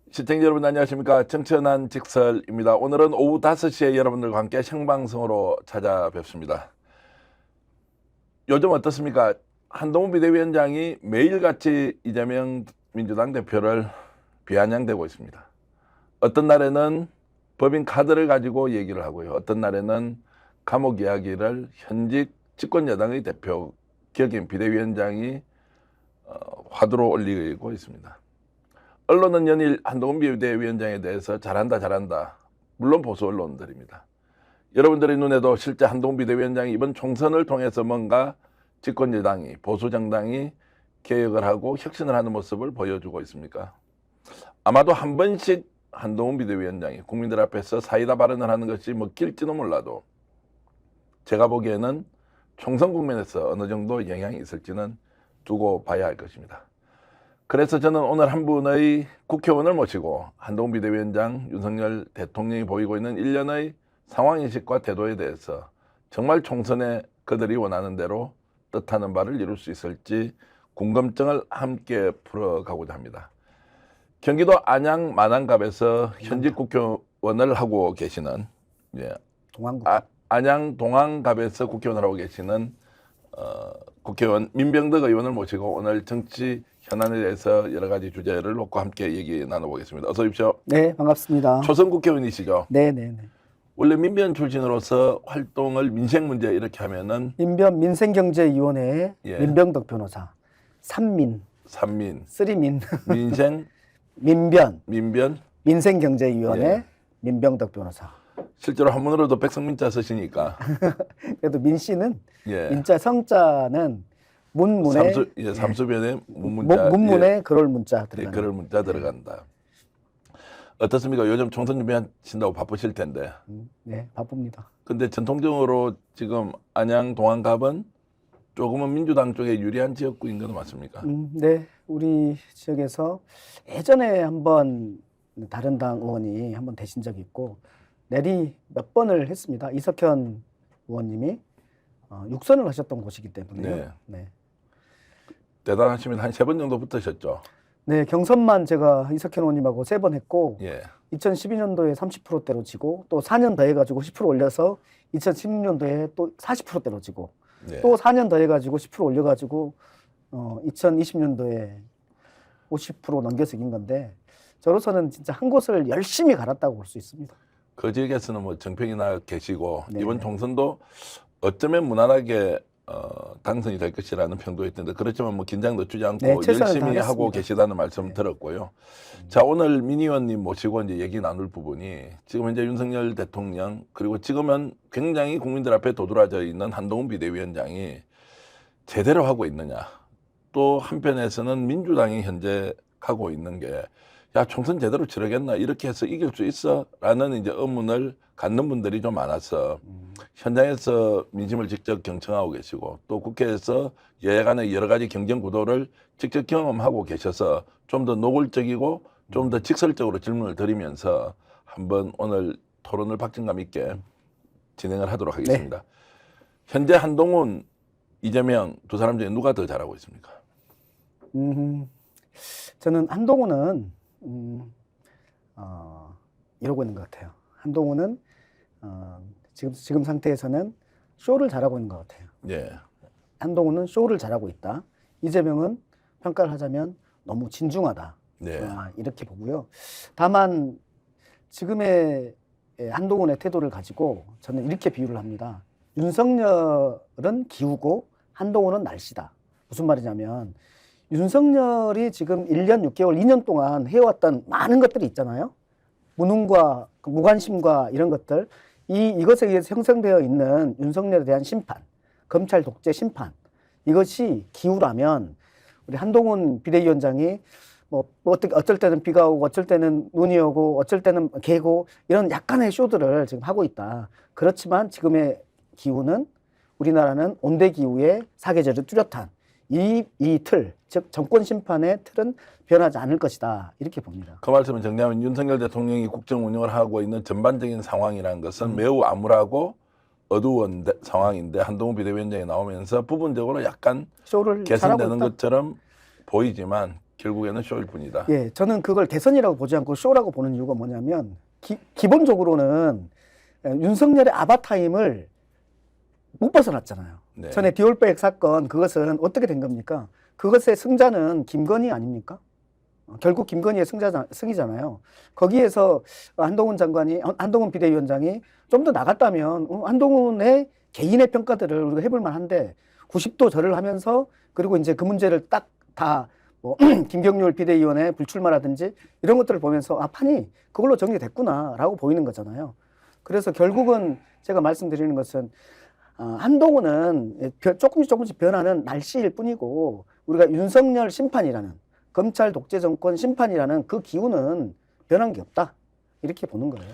시청자 여러분 안녕하십니까. 정천한 직설입니다. 오늘은 오후 5시에 여러분들과 함께 생방송으로 찾아뵙습니다. 요즘 어떻습니까? 한동훈 비대위원장이 매일같이 이재명 민주당 대표를 비아냥대고 있습니다. 어떤 날에는 법인 카드를 가지고 얘기를 하고요. 어떤 날에는 감옥 이야기를 현직 집권여당의 대표 격인 비대위원장이 화두로 올리고 있습니다. 언론은 연일 한동훈 비대위원장에 대해서 잘한다. 물론 보수 언론들입니다. 여러분들의 눈에도 실제 한동훈 비대위원장이 이번 총선을 통해서 뭔가 집권여당이 보수정당이 개혁을 하고 혁신을 하는 모습을 보여주고 있습니까? 아마도 한 번씩 한동훈 비대위원장이 국민들 앞에서 사이다 발언을 하는 것이 먹힐지도 몰라도 제가 보기에는 총선 국면에서 어느 정도 영향이 있을지는 두고 봐야 할 것입니다. 그래서 저는 오늘 한 분의 국회의원을 모시고 한동훈 비대위원장, 윤석열 대통령이 보이고 있는 일련의 상황인식과 태도에 대해서 정말 총선에 그들이 원하는 대로 뜻하는 바를 이룰 수 있을지 궁금증을 함께 풀어가고자 합니다. 경기도 안양 만안갑에서 현직 국회의원을 하고 계시는 안양 동안갑에서 국회의원을 하고 계시는 국회의원 민병덕 의원을 모시고 오늘 정치 현안에 대해서 여러 가지 주제를 놓고 함께 얘기 나눠보겠습니다. 어서 오십시오. 네, 반갑습니다. 초선 국회의원이시죠? 네. 원래 민변 출신으로서 활동을 민생 문제 이렇게 하면은 민변 민생경제위원회 예. 민병덕 변호사, 삼민, 쓰리민, 민생, 민변, 민생경제위원회 예. 민병덕 변호사. 실제로 한문으로도 백성민자 쓰시니까 그래도 민 씨는 예. 민자 성자는 문문에 삼수변에 문문자 문문에 그럴 문자 들어간다. 그럴 문자 들어간다. 어떻습니까? 요즘 총선 준비하신다고 바쁘실 텐데. 네, 바쁩니다. 근데 전통적으로 지금 안양 동안갑은 조금은 민주당 쪽에 유리한 지역구인 건 맞습니까? 네, 우리 지역에서 예전에 한번 다른 당 의원이 한번 되신 적이 있고 내리 몇 번을 했습니다. 이석현 의원님이 6선을 하셨던 곳이기 때문에. 네. 대단하시면 한 3번 정도 붙으셨죠? 네, 경선만 제가 이석현 의원님하고 3번 했고 예. 2012년도에 30%대로 지고 또 4년 더 해가지고 10% 올려서 2016년도에 또 40%대로 지고 예. 또 4년 더 해가지고 10% 올려가지고 2020년도에 50% 넘겨서 이긴 건데 저로서는 진짜 한 곳을 열심히 갈았다고 볼 수 있습니다. 그 지역에서는 뭐 정평이나 계시고 네네. 이번 총선도 어쩌면 무난하게 당선이 될 것이라는 평도 있던데 그렇지만 뭐 긴장 늦추지 않고 네, 최선을 열심히 다하겠습니다. 하고 계시다는 말씀 들었고요. 자, 오늘 민 의원님 모시고 이제 얘기 나눌 부분이 지금 현재 윤석열 대통령 그리고 지금은 굉장히 국민들 앞에 도드라져 있는 한동훈 비대위원장이 제대로 하고 있느냐. 또 한편에서는 민주당이 현재 가고 있는 게 야, 총선 제대로 치르겠나 이렇게 해서 이길 수 있어? 라는 이제 의문을 갖는 분들이 좀 많아서 현장에서 민심을 직접 경청하고 계시고 또 국회에서 여야 간의 여러 가지 경쟁 구도를 직접 경험하고 계셔서 좀 더 노골적이고 좀 더 직설적으로 질문을 드리면서 한번 오늘 토론을 박진감 있게 진행을 하도록 하겠습니다. 네. 현재 한동훈, 이재명 두 사람 중에 누가 더 잘하고 있습니까? 저는 한동훈은 이러고 있는 것 같아요. 한동훈은 지금 상태에서는 쇼를 잘하고 있는 것 같아요. 예. 한동훈은 쇼를 잘하고 있다. 이재명은 평가를 하자면 너무 진중하다. 네. 이렇게 보고요. 다만 지금의 한동훈의 태도를 가지고 저는 이렇게 비유를 합니다. 윤석열은 기우고 한동훈은 날씨다. 무슨 말이냐면 윤석열이 지금 1년 6개월, 2년 동안 해왔던 많은 것들이 있잖아요. 무능과 무관심과 이런 것들. 이것에 의해서 형성되어 있는 윤석열에 대한 심판, 검찰 독재 심판. 이것이 기우라면 우리 한동훈 비대위원장이 어쩔 때는 비가 오고 어쩔 때는 눈이 오고 어쩔 때는 개고 이런 약간의 쇼들을 지금 하고 있다. 그렇지만 지금의 기후는 우리나라는 온대 기후의 사계절을 뚜렷한 이 틀, 즉 정권 심판의 틀은 변하지 않을 것이다. 이렇게 봅니다. 그 말씀을 정리하면 윤석열 대통령이 국정 운영을 하고 있는 전반적인 상황이라는 것은 매우 암울하고 어두운 상황인데 한동훈 비대위원장이 나오면서 부분적으로 약간 쇼를 잘하고 개선되는 있다. 것처럼 보이지만 결국에는 쇼일 뿐이다. 예, 저는 그걸 대선이라고 보지 않고 쇼라고 보는 이유가 뭐냐면 기본적으로는 윤석열의 아바타임을 못 벗어났잖아요. 네. 전에 디올백 사건 그것은 어떻게 된 겁니까? 그것의 승자는 김건희 아닙니까? 결국 김건희의 승이잖아요. 거기에서 한동훈 비대위원장이 좀 더 나갔다면 한동훈의 개인의 평가들을 우리가 해볼 만한데 90도 절을 하면서 그리고 이제 그 문제를 딱 다 뭐 김경률 비대위원회 불출마라든지 이런 것들을 보면서 아 판이 그걸로 정리됐구나라고 보이는 거잖아요. 그래서 결국은 제가 말씀드리는 것은 한동훈은 조금씩 변하는 날씨일 뿐이고 우리가 윤석열 심판이라는 검찰 독재 정권 심판이라는 그 기운은 변한 게 없다. 이렇게 보는 거예요.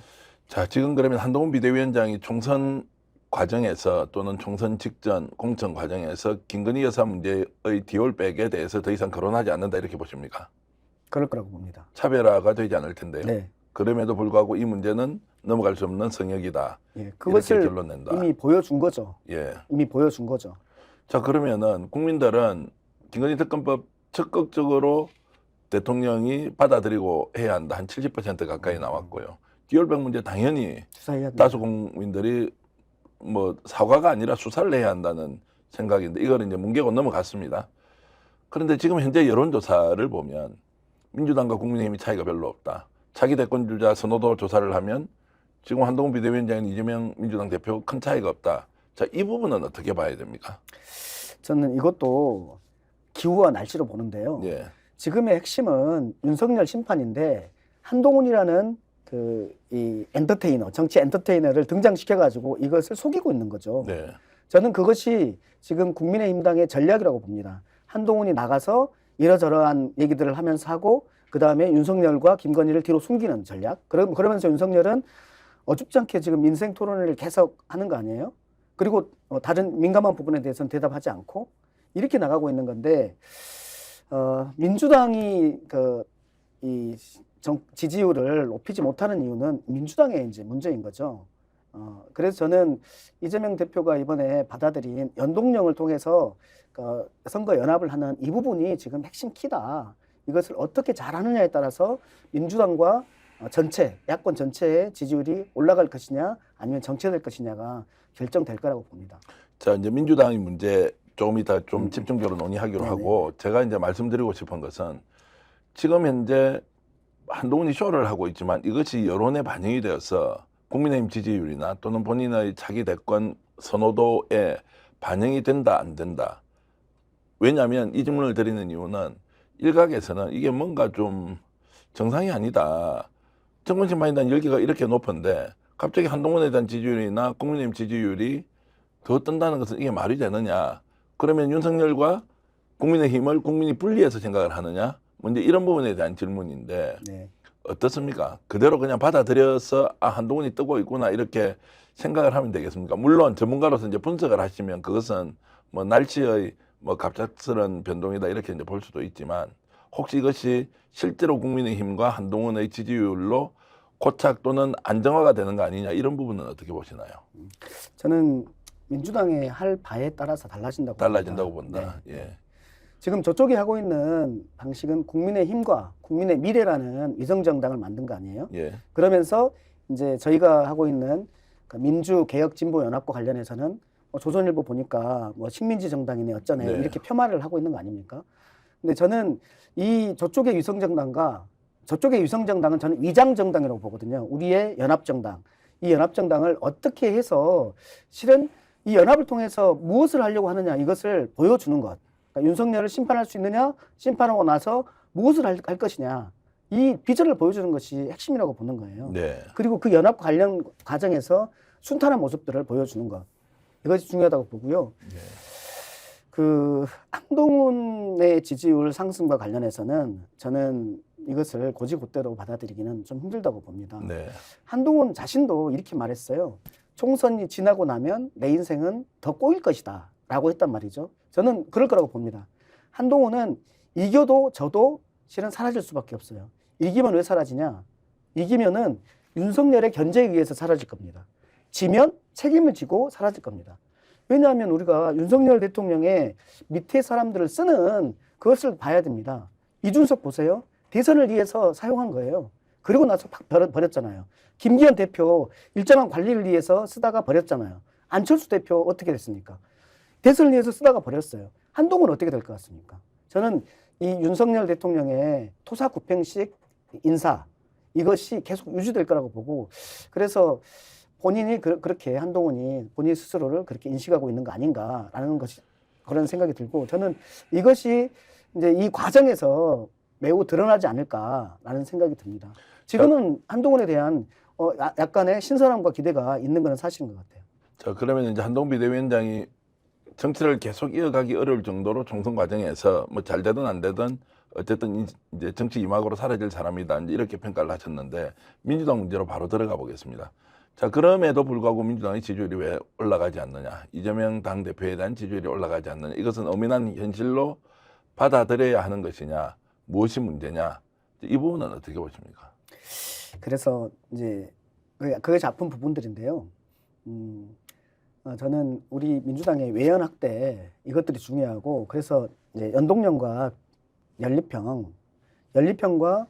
자, 지금 그러면 한동훈 비대위원장이 총선 과정에서 또는 총선 직전 공천 과정에서 김건희 여사 문제의 디올백에 대해서 더 이상 거론하지 않는다 이렇게 보십니까? 그럴 거라고 봅니다. 차별화가 되지 않을 텐데요. 네. 그럼에도 불구하고 이 문제는 넘어갈 수 없는 성역이다. 예, 그것을 이렇게 결론 낸다. 이미 보여준 거죠. 예. 이미 보여준 거죠. 자, 그러면은 국민들은 김건희 특검법 적극적으로 대통령이 받아들이고 해야 한다. 한 70% 가까이 나왔고요. 디올백 문제 당연히 수사해야 된다. 다수 국민들이 뭐 사과가 아니라 수사를 해야 한다는 생각인데 이걸 이제 뭉개고 넘어갔습니다. 그런데 지금 현재 여론조사를 보면 민주당과 국민의힘이 차이가 별로 없다. 차기 대권 주자 선호도 조사를 하면 지금 한동훈 비대위원장인 이재명 민주당 대표 큰 차이가 없다. 자, 이 부분은 어떻게 봐야 됩니까? 저는 이것도 기후와 날씨로 보는데요. 예. 지금의 핵심은 윤석열 심판인데 한동훈이라는 이 엔터테이너, 정치 엔터테이너를 등장시켜가지고 이것을 속이고 있는 거죠. 네. 저는 그것이 지금 국민의힘당의 전략이라고 봅니다. 한동훈이 나가서 이러저러한 얘기들을 하면서 하고 그 다음에 윤석열과 김건희를 뒤로 숨기는 전략. 그러면서 윤석열은 어줍지 않게 지금 인생 토론을 계속 하는 거 아니에요? 그리고 다른 민감한 부분에 대해서는 대답하지 않고 이렇게 나가고 있는 건데 민주당이 이 지지율을 높이지 못하는 이유는 민주당의 이제 문제인 거죠. 그래서 저는 이재명 대표가 이번에 받아들인 연동령을 통해서 선거 연합을 하는 이 부분이 지금 핵심 키다. 이것을 어떻게 잘하느냐에 따라서 민주당과 전체 야권 전체의 지지율이 올라갈 것이냐 아니면 정체될 것이냐가 결정될 거라고 봅니다. 자, 이제 민주당의 문제 조금 이따 좀 집중적으로 논의하기로 네네. 하고 제가 이제 말씀드리고 싶은 것은 지금 현재 한동훈이 쇼를 하고 있지만 이것이 여론에 반영이 되어서 국민의힘 지지율이나 또는 본인의 차기 대권 선호도에 반영이 된다 안 된다. 왜냐하면 이 질문을 드리는 이유는 일각에서는 이게 뭔가 좀 정상이 아니다. 정권 심판에 대한 열기가 이렇게 높은데 갑자기 한동훈에 대한 지지율이나 국민의힘 지지율이 더 뜬다는 것은 이게 말이 되느냐. 그러면 윤석열과 국민의힘을 국민이 분리해서 생각을 하느냐. 먼저 이런 부분에 대한 질문인데 네. 어떻습니까? 그대로 그냥 받아들여서 한동훈이 뜨고 있구나 이렇게 생각을 하면 되겠습니까? 물론 전문가로서 이제 분석을 하시면 그것은 뭐 날씨의 뭐 갑작스런 변동이다 이렇게 이제 볼 수도 있지만 혹시 이것이 실제로 국민의힘과 한동훈의 지지율로 고착 또는 안정화가 되는 거 아니냐 이런 부분은 어떻게 보시나요? 저는 민주당의 할 바에 따라서 달라진다고 본다. 네. 예. 지금 저쪽이 하고 있는 방식은 국민의힘과 국민의 미래라는 위성정당을 만든 거 아니에요? 예. 그러면서 이제 저희가 하고 있는 민주개혁진보연합과 관련해서는 조선일보 보니까 뭐 식민지 정당이네 어쩌네 네. 이렇게 폄하를 하고 있는 거 아닙니까? 근데 저는 저쪽의 위성정당과 저쪽의 위성정당은 저는 위장정당이라고 보거든요. 우리의 연합정당. 이 연합정당을 어떻게 해서 실은 이 연합을 통해서 무엇을 하려고 하느냐 이것을 보여주는 것. 그러니까 윤석열을 심판할 수 있느냐, 심판하고 나서 무엇을 할 것이냐. 이 비전을 보여주는 것이 핵심이라고 보는 거예요. 네. 그리고 그 연합 관련 과정에서 순탄한 모습들을 보여주는 것. 이것이 중요하다고 보고요. 네. 한동훈의 지지율 상승과 관련해서는 저는 이것을 고지고대로 받아들이기는 좀 힘들다고 봅니다. 네. 한동훈 자신도 이렇게 말했어요. 총선이 지나고 나면 내 인생은 더 꼬일 것이다 라고 했단 말이죠. 저는 그럴 거라고 봅니다. 한동훈은 이겨도 져도 실은 사라질 수밖에 없어요. 이기면 왜 사라지냐? 이기면은 윤석열의 견제에 의해서 사라질 겁니다. 지면 책임을 지고 사라질 겁니다. 왜냐하면 우리가 윤석열 대통령의 밑에 사람들을 쓰는 그것을 봐야 됩니다. 이준석 보세요. 대선을 위해서 사용한 거예요. 그리고 나서 팍 버렸잖아요. 김기현 대표 일정한 관리를 위해서 쓰다가 버렸잖아요. 안철수 대표 어떻게 됐습니까? 대선을 위해서 쓰다가 버렸어요. 한동훈 어떻게 될 것 같습니까? 저는 이 윤석열 대통령의 토사구팽식 인사 이것이 계속 유지될 거라고 보고 그래서 본인이 그렇게 한동훈이 본인 스스로를 그렇게 인식하고 있는 거 아닌가라는 것이 그런 생각이 들고 저는 이것이 이제 이 과정에서 매우 드러나지 않을까라는 생각이 듭니다. 지금은 한동훈에 대한 약간의 신선함과 기대가 있는 건 사실인 것 같아요. 자, 그러면 이제 한동훈 비대위원장이 정치를 계속 이어가기 어려울 정도로 총선 과정에서 뭐 잘 되든 안 되든 어쨌든 이제 정치 이막으로 사라질 사람이다 이제 이렇게 평가를 하셨는데 민주당 문제로 바로 들어가 보겠습니다. 자, 그럼에도 불구하고 민주당의 지지율이 왜 올라가지 않느냐? 이재명 당대표에 대한 지지율이 올라가지 않느냐? 이것은 엄연한 현실로 받아들여야 하는 것이냐? 무엇이 문제냐? 이 부분은 어떻게 보십니까? 그래서 이제 그것이 아픈 부분들인데요. 저는 우리 민주당의 외연 확대 이것들이 중요하고 그래서 이제 연동형과 연립형과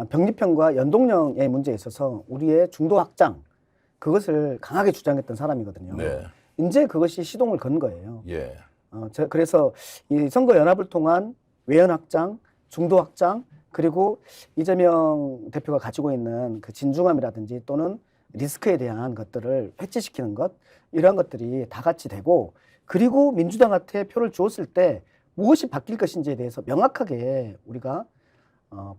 병립형과 연동형의 문제에 있어서 우리의 중도 확장 그것을 강하게 주장했던 사람이거든요. 네. 이제 그것이 시동을 건 거예요. 예. 그래서 이 선거 연합을 통한 외연 확장, 중도 확장 그리고 이재명 대표가 가지고 있는 그 진중함이라든지 또는 리스크에 대한 것들을 회치시키는 것 이러한 것들이 다 같이 되고 그리고 민주당한테 표를 주었을 때 무엇이 바뀔 것인지에 대해서 명확하게 우리가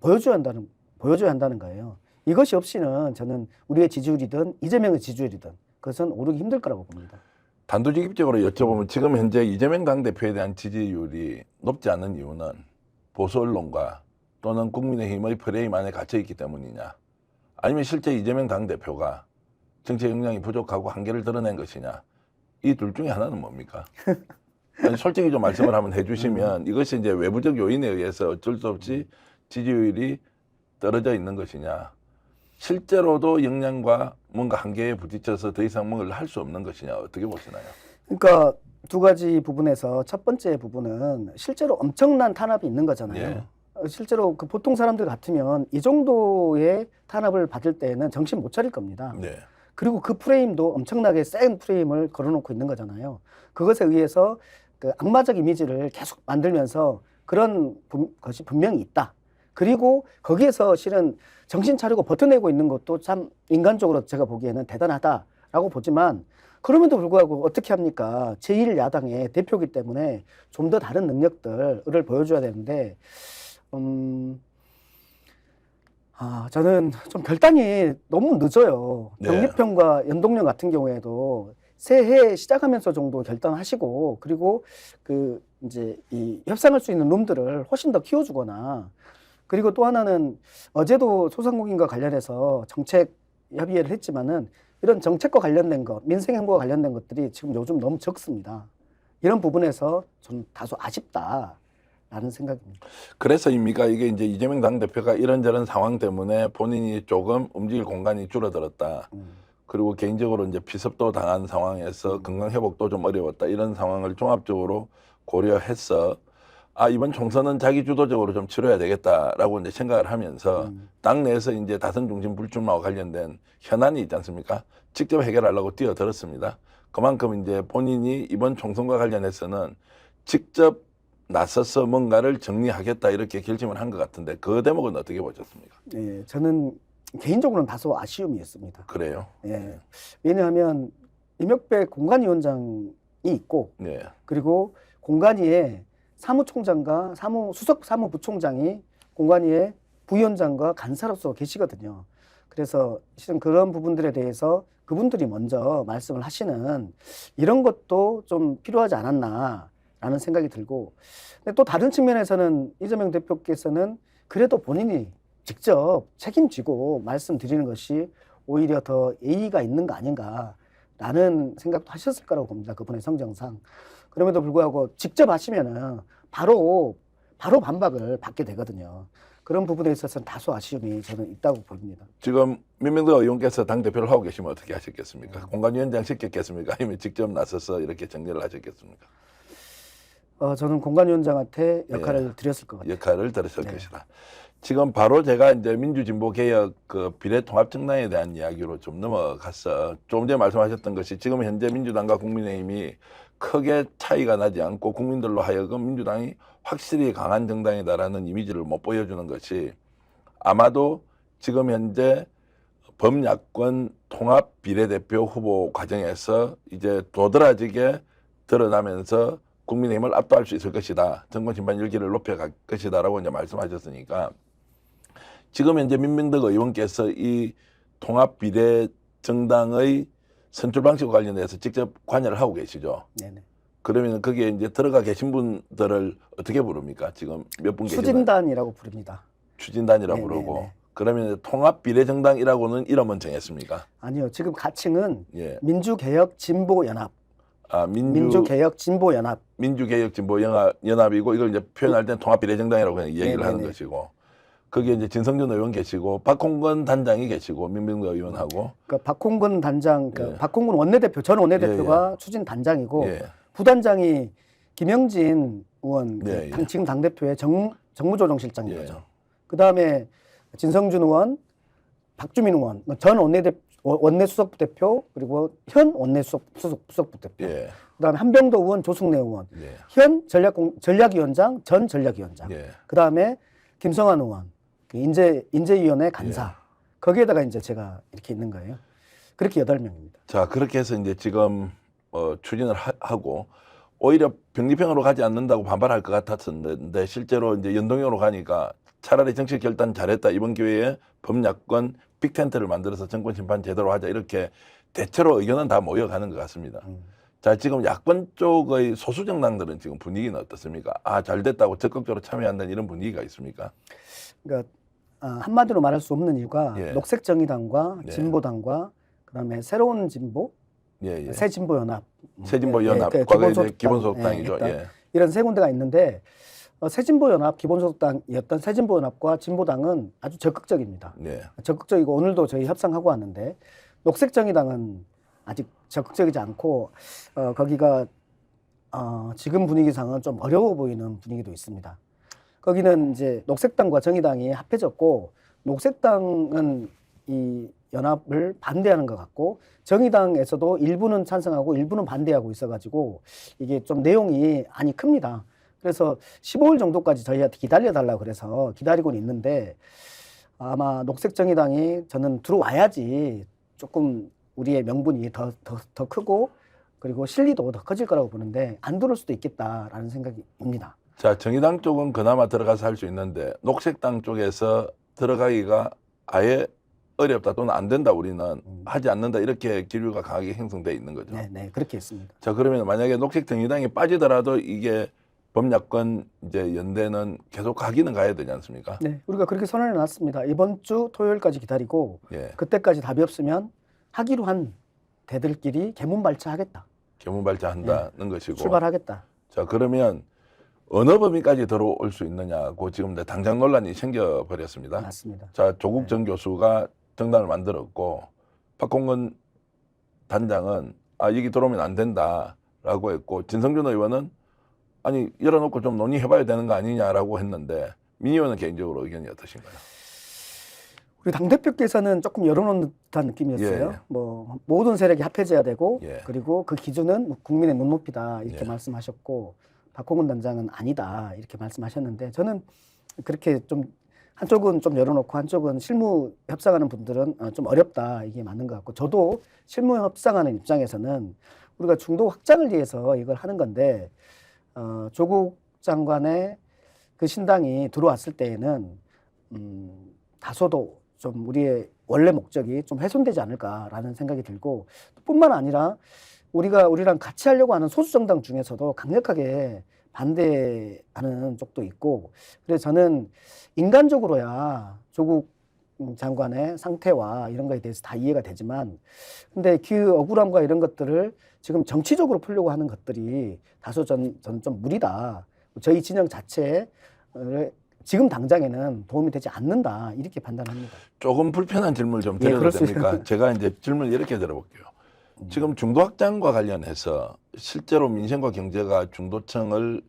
보여줘야 한다는 거예요. 이것이 없이는 저는 우리의 지지율이든 이재명의 지지율이든 그것은 오르기 힘들 거라고 봅니다. 단도직입적으로 여쭤보면 지금 현재 이재명 당대표에 대한 지지율이 높지 않은 이유는 보수 언론과 또는 국민의힘의 프레임 안에 갇혀 있기 때문이냐? 아니면 실제 이재명 당대표가 정치 역량이 부족하고 한계를 드러낸 것이냐? 이 둘 중에 하나는 뭡니까? 아니, 솔직히 좀 말씀을 한번 해주시면 이것이 이제 외부적 요인에 의해서 어쩔 수 없이 지지율이 떨어져 있는 것이냐? 실제로도 역량과 뭔가 한계에 부딪혀서 더 이상 뭔가를 할 수 없는 것이냐? 어떻게 보시나요? 그러니까 두 가지 부분에서 첫 번째 부분은 실제로 엄청난 탄압이 있는 거잖아요. 예. 실제로 그 보통 사람들 같으면 이 정도의 탄압을 받을 때는 정신 못 차릴 겁니다. 네. 그리고 그 프레임도 엄청나게 센 프레임을 걸어놓고 있는 거잖아요. 그것에 의해서 그 악마적 이미지를 계속 만들면서 그런 것이 분명히 있다. 그리고 거기에서 실은 정신 차리고 버텨내고 있는 것도 참 인간적으로 제가 보기에는 대단하다라고 보지만 그럼에도 불구하고 어떻게 합니까? 제1야당의 대표이기 때문에 좀 더 다른 능력들을 보여줘야 되는데 저는 좀 결단이 너무 늦어요. 네. 병립형과 연동형 같은 경우에도 새해 시작하면서 정도 결단하시고 그리고 그 이제 이 협상할 수 있는 룸들을 훨씬 더 키워주거나 그리고 또 하나는 어제도 소상공인과 관련해서 정책 협의회를 했지만은 이런 정책과 관련된 것, 민생 행보와 관련된 것들이 지금 요즘 너무 적습니다. 이런 부분에서 좀 다소 아쉽다라는 생각입니다. 그래서입니까? 이게 이제 이재명 당대표가 이런저런 상황 때문에 본인이 조금 움직일 공간이 줄어들었다. 그리고 개인적으로 이제 피섭도 당한 상황에서 건강 회복도 좀 어려웠다. 이런 상황을 종합적으로 고려해서 이번 총선은 자기 주도적으로 좀 치러야 되겠다라고 이제 생각을 하면서 당내에서 이제 다선 중심 불출마와 관련된 현안이 있지 않습니까? 직접 해결하려고 뛰어들었습니다. 그만큼 이제 본인이 이번 총선과 관련해서는 직접 나서서 뭔가를 정리하겠다 이렇게 결심을 한 것 같은데 그 대목은 어떻게 보셨습니까? 예, 저는 개인적으로는 다소 아쉬움이 있습니다. 그래요? 예. 왜냐하면 임혁백 공관위원장이 있고 네. 그리고 공관위에 사무총장과 수석 사무부총장이 공관위의 부위원장과 간사로서 계시거든요. 그래서 실은 그런 부분들에 대해서 그분들이 먼저 말씀을 하시는 이런 것도 좀 필요하지 않았나라는 생각이 들고 근데 또 다른 측면에서는 이재명 대표께서는 그래도 본인이 직접 책임지고 말씀드리는 것이 오히려 더 예의가 있는 거 아닌가라는 생각도 하셨을 거라고 봅니다. 그분의 성정상. 그럼에도 불구하고 직접 하시면은 바로 반박을 받게 되거든요. 그런 부분에 있어서는 다소 아쉬움이 저는 있다고 봅니다. 지금 민명도 의원께서 당대표를 하고 계시면 어떻게 하셨겠습니까? 공관위원장 시켰겠습니까? 아니면 직접 나서서 이렇게 정리를 하셨겠습니까? 저는 공관위원장한테 역할을 드렸을 것 같아요. 역할을 들었을 네. 것이다. 지금 바로 제가 이제 민주진보개혁 그 비례통합정당에 대한 이야기로 좀 넘어가서 조금 전에 말씀하셨던 것이 지금 현재 민주당과 국민의힘이 크게 차이가 나지 않고 국민들로 하여금 민주당이 확실히 강한 정당이다라는 이미지를 못 보여주는 것이 아마도 지금 현재 범야권 통합 비례대표 후보 과정에서 이제 도드라지게 드러나면서 국민의힘을 압도할 수 있을 것이다. 정권 심판 열기를 높여갈 것이다라고 이제 말씀하셨으니까 지금 현재 민명덕 의원께서 이 통합 비례 정당의 선출 방식과 관련해서 직접 관여를 하고 계시죠. 네네. 그러면 거기에 이제 들어가 계신 분들을 어떻게 부릅니까? 지금 몇 분 계시나요? 추진단이라고 부릅니다. 추진단이라고 네네네. 부르고 그러면 통합 비례 정당이라고는 이름은 정했습니까? 아니요. 지금 가칭은 예. 민주개혁진보연합. 아, 민주개혁진보연합. 민주개혁진보연합이고 이걸 이제 표현할 때는 통합비례정당이라고 그냥 얘기를 네네네. 하는 것이고 거기에 이제 진성준 의원 계시고 박홍근 단장이 계시고 민병도 의원하고 그러니까 박홍근 단장, 예. 박홍근 원내대표, 전 원내대표가 추진 단장이고 예. 부단장이 김영진 의원, 예, 그 예. 지금 당대표의 정무조정실장인 예. 거죠. 그 다음에 진성준 의원, 박주민 의원, 전 원내수석부 대표, 그리고 현 원내수석부 대표. 예. 그 다음에 한병도 의원, 조승래 의원, 예. 현 전략위원장, 전 전략위원장. 예. 그 다음에 김성환 의원, 그 인재위원회 간사. 거기에다가 이제 제가 이렇게 있는 거예요. 그렇게 8명입니다. 자, 그렇게 해서 이제 지금 추진을 하고 오히려 병리평으로 가지 않는다고 반발할 것 같았었는데 실제로 이제 연동형으로 가니까 차라리 정책 결단 잘했다. 이번 기회에 범야권 빅텐트를 만들어서 정권 심판 제대로 하자. 이렇게 대체로 의견은 다 모여가는 것 같습니다. 자, 지금 야권 쪽의 소수 정당들은 지금 분위기는 어떻습니까? 아, 잘 됐다고 적극적으로 참여한다는 이런 분위기가 있습니까? 그러니까 한마디로 말할 수 없는 이유가 예. 녹색정의당과 예. 진보당과 그다음에 새로운 진보, 예, 예. 새진보연합, 새진보연합, 그 과거에 이제 기본소속당, 기본소속당이죠. 일단 예. 이런 세 군데가 있는데 새진보연합, 기본소속당이었던 새진보연합과 진보당은 아주 적극적입니다. 예. 적극적이고 오늘도 저희 협상하고 왔는데 녹색정의당은 아직 적극적이지 않고 거기가 지금 분위기상은 좀 어려워 보이는 분위기도 있습니다. 거기는 이제 녹색당과 정의당이 합해졌고 녹색당은 이 연합을 반대하는 것 같고 정의당에서도 일부는 찬성하고 일부는 반대하고 있어가지고 이게 좀 내용이 많이 큽니다. 그래서 15일 정도까지 저희한테 기다려달라고 그래서 기다리고는 있는데 아마 녹색정의당이 저는 들어와야지 조금 우리의 명분이 더 크고 그리고 실리도 더 커질 거라고 보는데 안 들어올 수도 있겠다라는 생각입니다. 자, 정의당 쪽은 그나마 들어가서 할 수 있는데 녹색당 쪽에서 들어가기가 아예 어렵다 또는 안 된다 우리는 하지 않는다 이렇게 기류가 강하게 형성돼 있는 거죠. 네, 그렇게 했습니다. 자, 그러면 만약에 녹색정의당이 빠지더라도 이게 범야권 이제 연대는 계속 가기는 가야 되지 않습니까? 네, 우리가 그렇게 선언해 놨습니다. 이번 주 토요일까지 기다리고 예. 그때까지 답이 없으면 하기로 한 대들끼리 개문발차하겠다. 개문발차한다는 것이고. 출발하겠다. 자, 그러면 어느 범위까지 들어올 수 있느냐고 지금 이제 당장 논란이 생겨버렸습니다. 맞습니다. 자, 조국 전 교수가 정당을 만들었고 박홍근 단장은 여기 들어오면 안 된다라고 했고 진성준 의원은 아니 열어놓고 좀 논의해봐야 되는 거 아니냐라고 했는데 민 의원은 개인적으로 의견이 어떠신가요? 우리 당대표께서는 조금 열어놓은 듯한 느낌이었어요. 예. 뭐 모든 세력이 합해져야 되고 예. 그리고 그 기준은 국민의 눈높이다 이렇게 예. 말씀하셨고 박홍근 단장은 아니다 이렇게 말씀하셨는데 저는 그렇게 좀 한쪽은 좀 열어놓고 한쪽은 실무 협상하는 분들은 좀 어렵다 이게 맞는 것 같고 저도 실무 협상하는 입장에서는 우리가 중도 확장을 위해서 이걸 하는 건데 조국 장관의 그 신당이 들어왔을 때에는 다소도 좀 우리의 원래 목적이 좀 훼손되지 않을까라는 생각이 들고 뿐만 아니라 우리랑 같이 하려고 하는 소수 정당 중에서도 강력하게 반대하는 쪽도 있고 그래서 저는 인간적으로야 조국 장관의 상태와 이런 거에 대해서 다 이해가 되지만 근데 그 억울함과 이런 것들을 지금 정치적으로 풀려고 하는 것들이 다소 저는 좀 무리다. 저희 진영 자체에 지금 당장에는 도움이 되지 않는다 이렇게 판단합니다. 조금 불편한 질문을 좀 예, 드려도 그럴 수 됩니까? 있어요. 제가 이제 질문을 이렇게 드려볼게요. 지금 중도 확장과 관련해서 실제로 민생과 경제가 중도층을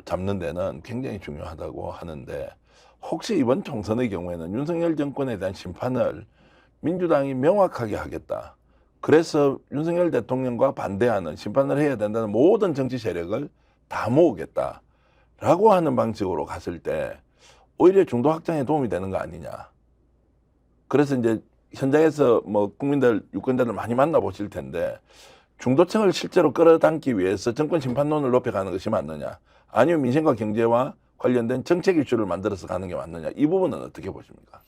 잡는 데는 굉장히 중요하다고 하는데 혹시 이번 총선의 경우에는 윤석열 정권에 대한 심판을 민주당이 명확하게 하겠다. 그래서 윤석열 대통령과 반대하는 심판을 해야 된다는 모든 정치 세력을 다 모으겠다라고 하는 방식으로 갔을 때 오히려 중도 확장에 도움이 되는 거 아니냐. 그래서 이제 현장에서 뭐 국민들, 유권자들 많이 만나보실 텐데 중도층을 실제로 끌어당기 위해서 정권 심판론을 높여가는 것이 맞느냐. 아니면 민생과 경제와 관련된 정책 이슈를 만들어서 가는 게 맞느냐. 이 부분은 어떻게 보십니까?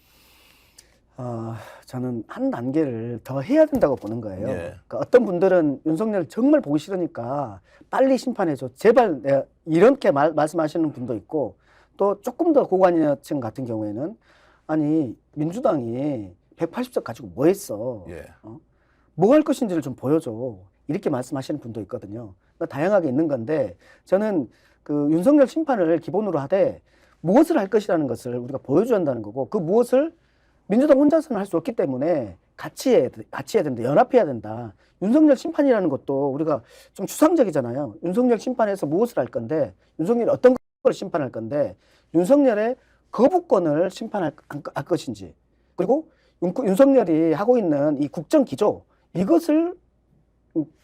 저는 한 단계를 더 해야 된다고 보는 거예요. 예. 그러니까 어떤 분들은 윤석열 정말 보기 싫으니까 빨리 심판해줘. 제발 내가 이렇게 말씀하시는 분도 있고 또 조금 더 고관여층 같은 경우에는 아니 민주당이 180석 가지고 뭐 했어? 예. 뭐 할 것인지를 좀 보여줘. 이렇게 말씀하시는 분도 있거든요. 그러니까 다양하게 있는 건데 저는 그 윤석열 심판을 기본으로 하되 무엇을 할 것이라는 것을 우리가 보여줘야 한다는 거고 그 무엇을 민주당 혼자서는 할 수 없기 때문에 같이 해야 된다. 연합해야 된다. 윤석열 심판이라는 것도 우리가 좀 추상적이잖아요. 윤석열 심판에서 무엇을 할 건데 윤석열이 어떤 걸 심판할 건데 윤석열의 거부권을 심판할 것인지 그리고 윤석열이 하고 있는 이 국정 기조 이것을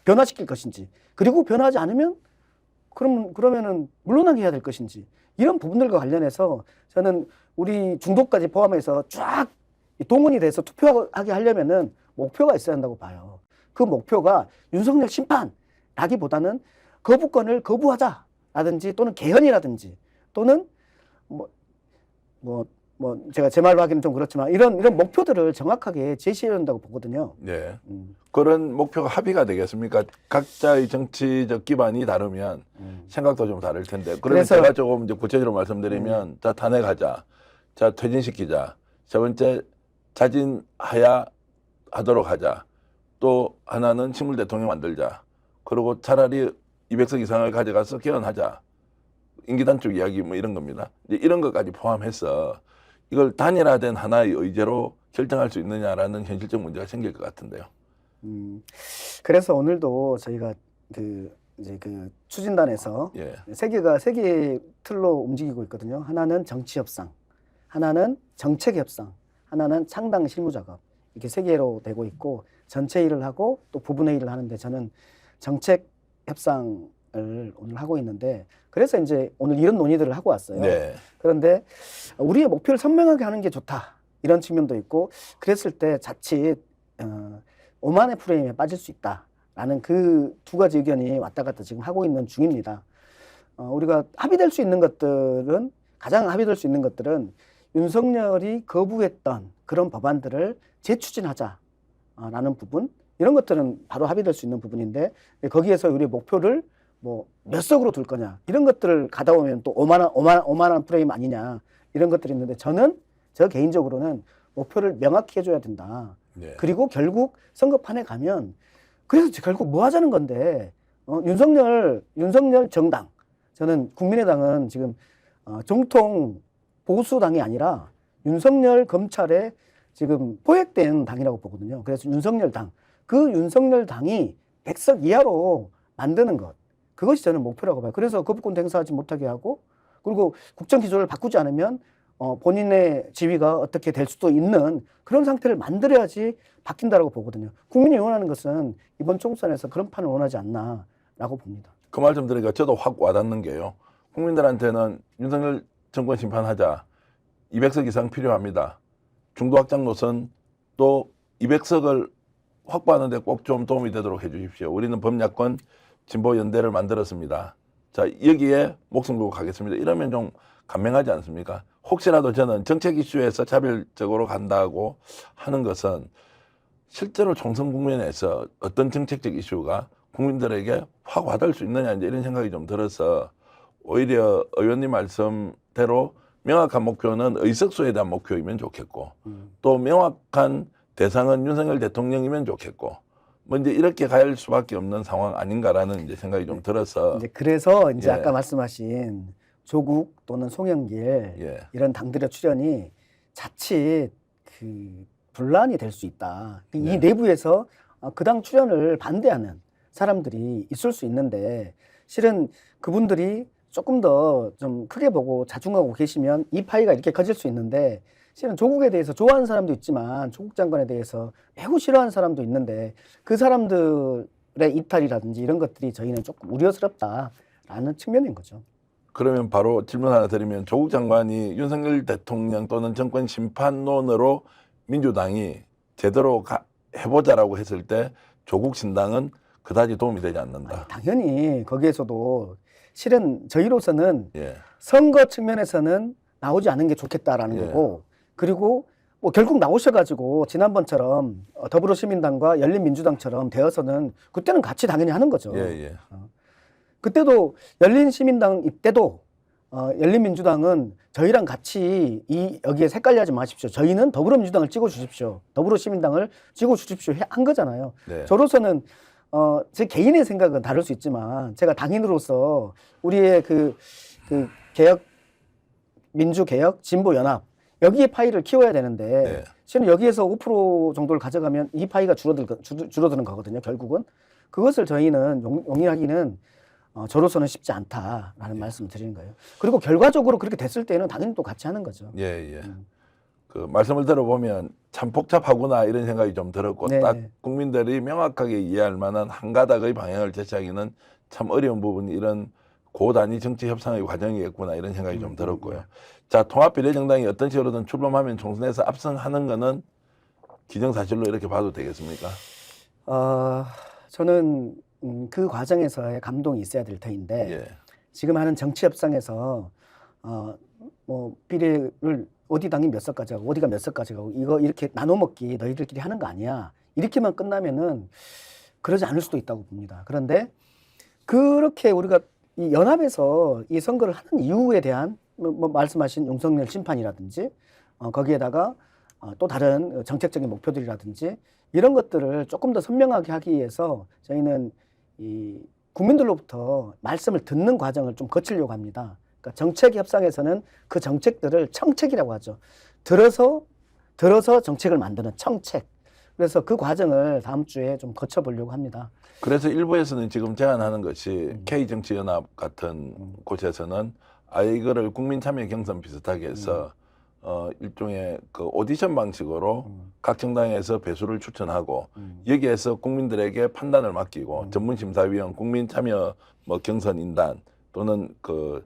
변화시킬 것인지 그리고 변화하지 않으면 그러면은 물러나게 해야 될 것인지 이런 부분들과 관련해서 저는 우리 중도까지 포함해서 쫙 동원이 돼서 투표하게 하려면은 목표가 있어야 한다고 봐요. 그 목표가 윤석열 심판라기보다는 거부권을 거부하자라든지 또는 개헌이라든지 또는 제가 제 말로 하기는 좀 그렇지만 이런 목표들을 정확하게 제시해야 한다고 보거든요. 네. 그런 목표가 합의가 되겠습니까? 각자의 정치적 기반이 다르면 생각도 좀 다를 텐데. 그러면 그래서, 제가 조금 이제 구체적으로 말씀드리면 자, 탄핵하자. 자, 퇴진시키자. 세 번째, 자진하야 하도록 하자. 또 하나는 식물 대통령 만들자. 그리고 차라리 200석 이상을 가져가서 개헌하자. 임기 단축 이야기 뭐 이런 겁니다. 이제 이런 것까지 포함해서 이걸 단일화된 하나의 의제로 결정할 수 있느냐라는 현실적 문제가 생길 것 같은데요. 그래서 오늘도 저희가 그 추진단에서 예. 세 개의 틀로 움직이고 있거든요. 하나는 정치 협상, 하나는 정책 협상, 하나는 창당 실무 작업 이렇게 세 개로 되고 있고 전체 일을 하고 또 부분의 일을 하는데 저는 정책 협상을 오늘 하고 있는데 그래서 이제 오늘 이런 논의들을 하고 왔어요. 네. 그런데 우리의 목표를 선명하게 하는 게 좋다 이런 측면도 있고 그랬을 때 자칫 오만의 프레임에 빠질 수 있다라는 그 두 가지 의견이 왔다 갔다 지금 하고 있는 중입니다. 우리가 합의될 수 있는 것들은 가장 합의될 수 있는 것들은 윤석열이 거부했던 그런 법안들을 재추진하자라는 부분 이런 것들은 바로 합의될 수 있는 부분인데 거기에서 우리의 목표를 뭐 몇 석으로 둘 거냐 이런 것들을 가다 보면 또 오만한 프레임 아니냐 이런 것들이 있는데 저 개인적으로는 목표를 명확히 해줘야 된다. 네. 그리고 결국 선거판에 가면 그래서 결국 뭐 하자는 건데 윤석열 정당 저는 국민의당은 지금 정통 보수당이 아니라 윤석열 검찰에 지금 포획된 당이라고 보거든요. 그래서 윤석열 당 그 윤석열 당이 100석 이하로 만드는 것 그것이 저는 목표라고 봐요. 그래서 거부권 행사하지 못하게 하고 그리고 국정 기조를 바꾸지 않으면 본인의 지위가 어떻게 될 수도 있는 그런 상태를 만들어야지 바뀐다라고 보거든요. 국민이 원하는 것은 이번 총선에서 그런 판을 원하지 않나라고 봅니다. 그 말 좀 들으니까 저도 확 와닿는 게요. 국민들한테는 윤석열 정권 심판하자. 200석 이상 필요합니다. 중도 확장 노선 또 200석을 확보하는 데 꼭 좀 도움이 되도록 해 주십시오. 우리는 범야권 진보 연대를 만들었습니다. 자, 여기에 목숨 걸고 가겠습니다. 이러면 좀 감명하지 않습니까? 혹시라도 저는 정책 이슈에서 차별적으로 간다고 하는 것은 실제로 총선 국면에서 어떤 정책적 이슈가 국민들에게 확 와닿을 수 있느냐 이제 이런 생각이 좀 들어서 오히려 의원님 말씀대로 명확한 목표는 의석수에 대한 목표이면 좋겠고 또 명확한 대상은 윤석열 대통령이면 좋겠고 뭐 이제 이렇게 갈 수밖에 없는 상황 아닌가라는 이제 생각이 좀 들어서 이제 그래서 이제 예. 아까 말씀하신 조국 또는 송영길 예. 이런 당들의 출연이 자칫 그 분란이 될 수 있다. 이 네. 내부에서 그 당 출연을 반대하는 사람들이 있을 수 있는데 실은 그분들이 조금 더 좀 크게 보고 자중하고 계시면 이 파이가 이렇게 커질 수 있는데 실은 조국에 대해서 좋아하는 사람도 있지만 조국 장관에 대해서 매우 싫어하는 사람도 있는데 그 사람들의 이탈이라든지 이런 것들이 저희는 조금 우려스럽다라는 측면인 거죠. 그러면 바로 질문 하나 드리면 조국 장관이 윤석열 대통령 또는 정권 심판론으로 민주당이 제대로 해보자라고 했을 때 조국 신당은 그다지 도움이 되지 않는다. 당연히 거기에서도 실은 저희로서는 예. 선거 측면에서는 나오지 않은 게 좋겠다라는 예. 거고 그리고 뭐 결국 나오셔가지고 지난번처럼 더불어시민당과 열린민주당처럼 되어서는 그때는 같이 당연히 하는 거죠. 예, 예. 그때도 열린시민당 때도 열린민주당은 저희랑 같이 여기에 색깔리하지 마십시오. 저희는 더불어민주당을 찍어주십시오. 더불어시민당을 찍어주십시오. 한 거잖아요. 네. 저로서는 제 개인의 생각은 다를 수 있지만 제가 당인으로서 우리의 그 개혁, 민주개혁, 진보연합 여기에 파이를 키워야 되는데 네. 실은 여기에서 5% 정도를 가져가면 이 파이가 줄어드는 거거든요. 결국은 그것을 저희는 용인하기는 저로서는 쉽지 않다라는 말씀을 드리는 거예요. 그리고 결과적으로 그렇게 됐을 때는 당연히 또 같이 하는 거죠. 예, 예. 그 말씀을 들어보면 참 복잡하구나 이런 생각이 좀 들었고 네네. 딱 국민들이 명확하게 이해할 만한 한 가닥의 방향을 제시하기는 참 어려운 부분이 이런 고단위 정치 협상의 과정이겠구나 이런 생각이 좀 들었고요. 자, 통합비례정당이 어떤 식으로든 출범하면 총선에서 압승하는 거는 기정사실로 이렇게 봐도 되겠습니까? 저는 그 과정에서의 감동이 있어야 될 터인데 예. 지금 하는 정치 협상에서 뭐 비례를 어디 당이 몇 석까지 하고 어디가 몇 석까지 가고 이거 이렇게 나눠 먹기 너희들끼리 하는 거 아니야. 이렇게만 끝나면은 그러지 않을 수도 있다고 봅니다. 그런데 그렇게 우리가 이 연합에서 이 선거를 하는 이유에 대한 뭐 말씀하신 윤석열 심판이라든지 거기에다가 또 다른 정책적인 목표들이라든지 이런 것들을 조금 더 선명하게 하기 위해서 저희는 이 국민들로부터 말씀을 듣는 과정을 좀 거치려고 합니다. 그러니까 정책 협상에서는 그 정책들을 청책이라고 하죠. 들어서 정책을 만드는 청책. 그래서 그 과정을 다음 주에 좀 거쳐보려고 합니다. 그래서 일부에서는 지금 제안하는 것이 K정치연합 같은 곳에서는 아예 이거를 국민참여 경선 비슷하게 해서 일종의 그 오디션 방식으로 각 정당에서 배수를 추천하고 여기에서 국민들에게 판단을 맡기고 전문심사위원, 국민참여 뭐 경선인단 또는 그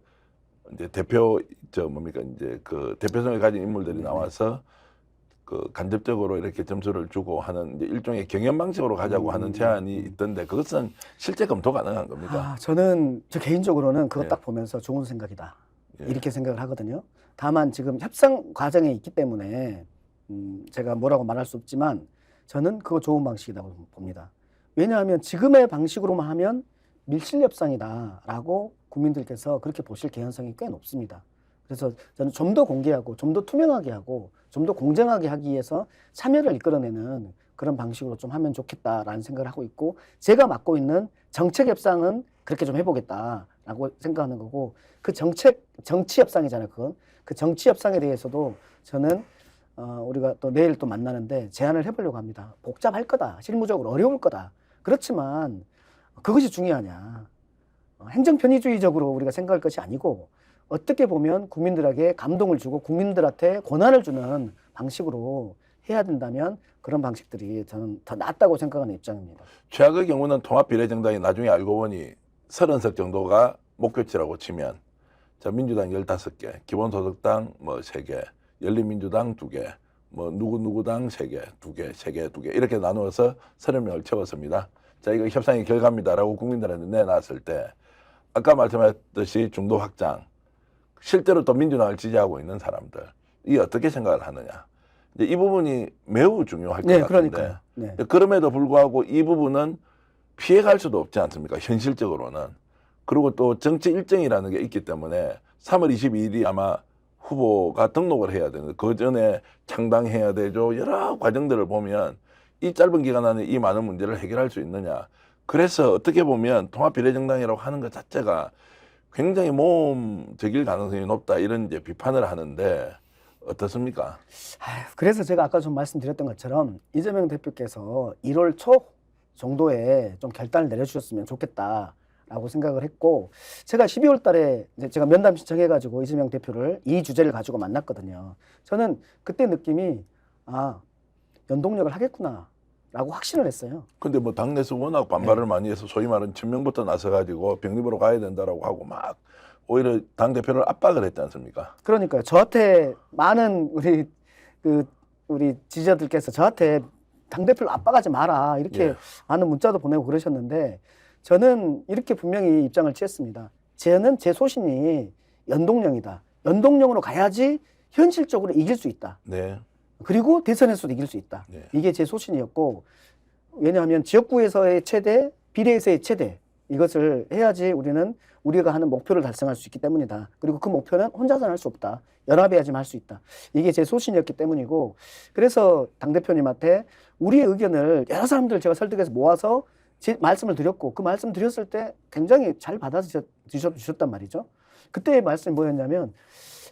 이제 대표 이제 그 대표성을 가진 인물들이 나와서 그 간접적으로 이렇게 점수를 주고 하는 이제 일종의 경연 방식으로 가자고 하는 제안이 있던데 그것은 실제 검토 가능한 겁니까? 저는 저 개인적으로는 그거 예. 딱 보면서 좋은 생각이다. 예. 이렇게 생각을 하거든요. 다만 지금 협상 과정에 있기 때문에 제가 뭐라고 말할 수 없지만 저는 그거 좋은 방식이라고 봅니다. 왜냐하면 지금의 방식으로만 하면 밀실 협상이다라고 국민들께서 그렇게 보실 개연성이 꽤 높습니다. 그래서 저는 좀 더 공개하고 좀 더 투명하게 하고 좀 더 공정하게 하기 위해서 참여를 이끌어내는 그런 방식으로 좀 하면 좋겠다라는 생각을 하고 있고 제가 맡고 있는 정책 협상은 그렇게 좀 해보겠다라고 생각하는 거고 그 정치 협상이잖아요. 그건 그 정치 협상에 대해서도 저는 우리가 또 내일 또 만나는데 제안을 해보려고 합니다. 복잡할 거다. 실무적으로 어려울 거다. 그렇지만 그것이 중요하냐. 행정 편의주의적으로 우리가 생각할 것이 아니고 어떻게 보면 국민들에게 감동을 주고 국민들한테 권한을 주는 방식으로 해야 된다면 그런 방식들이 저는 더 낫다고 생각하는 입장입니다. 최악의 경우는 통합비례정당이 나중에 알고 보니 30석 정도가 목표치라고 치면 자 민주당 15개, 기본소득당 뭐 3개, 열린민주당 2개, 뭐 누구당 3개, 2개, 3개, 2개 이렇게 나누어서 30명을 채웠습니다. 자 이거 협상의 결과입니다라고 국민들한테 내놨을 때 아까 말씀하셨듯이 중도 확장 실제로 또 민주당을 지지하고 있는 사람들 이 어떻게 생각을 하느냐 이제 이 부분이 매우 중요할 것 같은데 그러니까요. 네. 그럼에도 불구하고 이 부분은 피해갈 수도 없지 않습니까? 현실적으로는. 그리고 또 정치 일정이라는 게 있기 때문에 3월 22일이 아마 후보가 등록을 해야 되는데 그 전에 창당해야 되죠. 여러 과정들을 보면 이 짧은 기간 안에 이 많은 문제를 해결할 수 있느냐. 그래서 어떻게 보면 통합비례정당이라고 하는 것 자체가 굉장히 모험적일 가능성이 높다 이런 이제 비판을 하는데 어떻습니까? 그래서 제가 아까 좀 말씀드렸던 것처럼 이재명 대표께서 1월 초 정도에 좀 결단을 내려주셨으면 좋겠다라는 라고 생각을 했고, 제가 12월 달에 이제 제가 면담 신청해가지고 이재명 대표를 이 주제를 가지고 만났거든요. 저는 그때 느낌이, 아, 연동력을 하겠구나 라고 확신을 했어요. 근데 뭐 당내에서 워낙 반발을 많이 해서 소위 말하는 친명부터 나서가지고 병립으로 가야 된다라고 하고 막 오히려 당 대표를 압박을 했지 않습니까? 그러니까요. 저한테 많은 우리 지지자들께서 저한테 당대표를 압박하지 마라 이렇게 예. 많은 문자도 보내고 그러셨는데, 저는 이렇게 분명히 입장을 취했습니다. 저는 제 소신이 연동형이다. 연동형으로 가야지 현실적으로 이길 수 있다. 네. 그리고 대선에서도 이길 수 있다. 네. 이게 제 소신이었고, 왜냐하면 지역구에서의 최대, 비례에서의 최대, 이것을 해야지 우리가 하는 목표를 달성할 수 있기 때문이다. 그리고 그 목표는 혼자서는 할 수 없다. 연합해야지만 할 수 있다. 이게 제 소신이었기 때문이고, 그래서 당대표님한테 우리의 의견을 여러 사람들 제가 설득해서 모아서 제 말씀을 드렸고, 그 말씀 드렸을 때 굉장히 잘 받아주셨단 말이죠. 그때의 말씀이 뭐였냐면,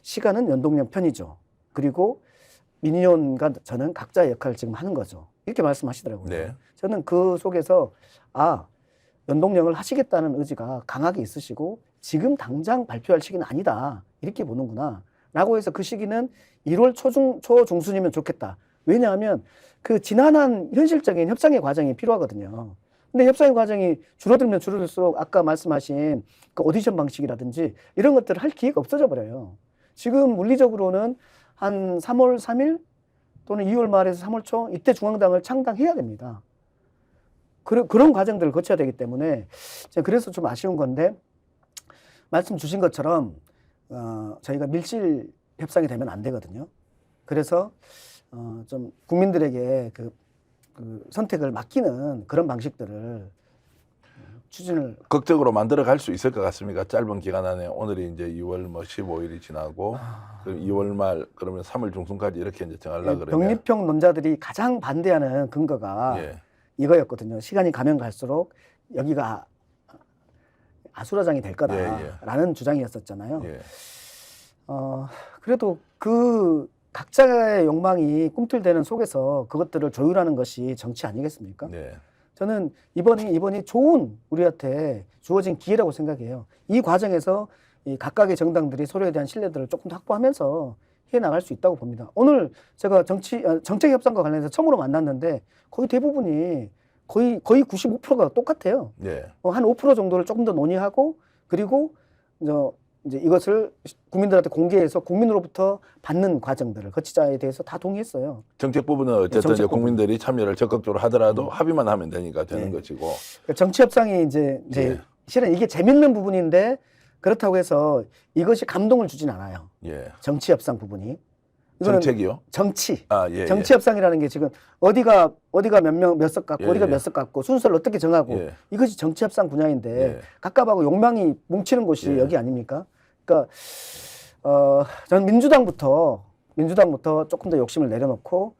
시간은 연동형 편이죠. 그리고 민의원과 저는 각자의 역할을 지금 하는 거죠. 이렇게 말씀하시더라고요. 네. 저는 그 속에서 연동형을 하시겠다는 의지가 강하게 있으시고 지금 당장 발표할 시기는 아니다. 이렇게 보는구나. 라고 해서 그 시기는 1월 초중순이면 좋겠다. 왜냐하면 그 지난한 현실적인 협상의 과정이 필요하거든요. 근데 협상의 과정이 줄어들면 줄어들수록 아까 말씀하신 그 오디션 방식이라든지 이런 것들을 할 기회가 없어져 버려요. 지금 물리적으로는 한 3월 3일 또는 2월 말에서 3월 초 이때 중앙당을 창당해야 됩니다. 그런 과정들을 거쳐야 되기 때문에 제가 그래서 좀 아쉬운 건데, 말씀 주신 것처럼 저희가 밀실 협상이 되면 안 되거든요. 그래서 좀 국민들에게 그 선택을 맡기는 그런 방식들을 추진을. 극적으로 만들어 갈 수 있을 것 같습니까? 짧은 기간 안에. 오늘이 이제 2월 뭐 15일이 지나고 그럼 2월 말 그러면 3월 중순까지 이렇게 이제 정하려고 그러면 병립형 논자들이 가장 반대하는 근거가 예. 이거였거든요. 시간이 가면 갈수록 여기가 아수라장이 될 거다라는 주장이었었잖아요. 예. 그래도 그 각자의 욕망이 꿈틀대는 속에서 그것들을 조율하는 것이 정치 아니겠습니까? 네. 저는 이번이 좋은 우리한테 주어진 기회라고 생각해요. 이 과정에서 이 각각의 정당들이 서로에 대한 신뢰들을 조금 더 확보하면서 해나갈 수 있다고 봅니다. 오늘 제가 정책 협상과 관련해서 처음으로 만났는데 거의 대부분이 거의 95%가 똑같아요. 네. 한 5% 정도를 조금 더 논의하고, 그리고 이제 이것을 국민들한테 공개해서 국민으로부터 받는 과정들을 거치자에 대해서 다 동의했어요. 정책 부분은 어쨌든 정책 이제 국민들이 참여를 적극적으로 하더라도 합의만 하면 되니까 되는 것이고. 그러니까 정치 협상이 이제 예. 실은 이게 재밌는 부분인데, 그렇다고 해서 이것이 감동을 주진 않아요. 예. 정치 협상 부분이. 이거는 정책이요? 정치. 예. 정치 협상이라는 게 지금 어디가 몇 석 갖고 예, 어디가 예. 몇 석 갖고 순서를 어떻게 정하고 예. 이것이 정치 협상 분야인데 예. 각각하고 욕망이 뭉치는 곳이 예. 여기 아닙니까? 그러니까 저는 민주당부터 조금 더 욕심을 내려놓고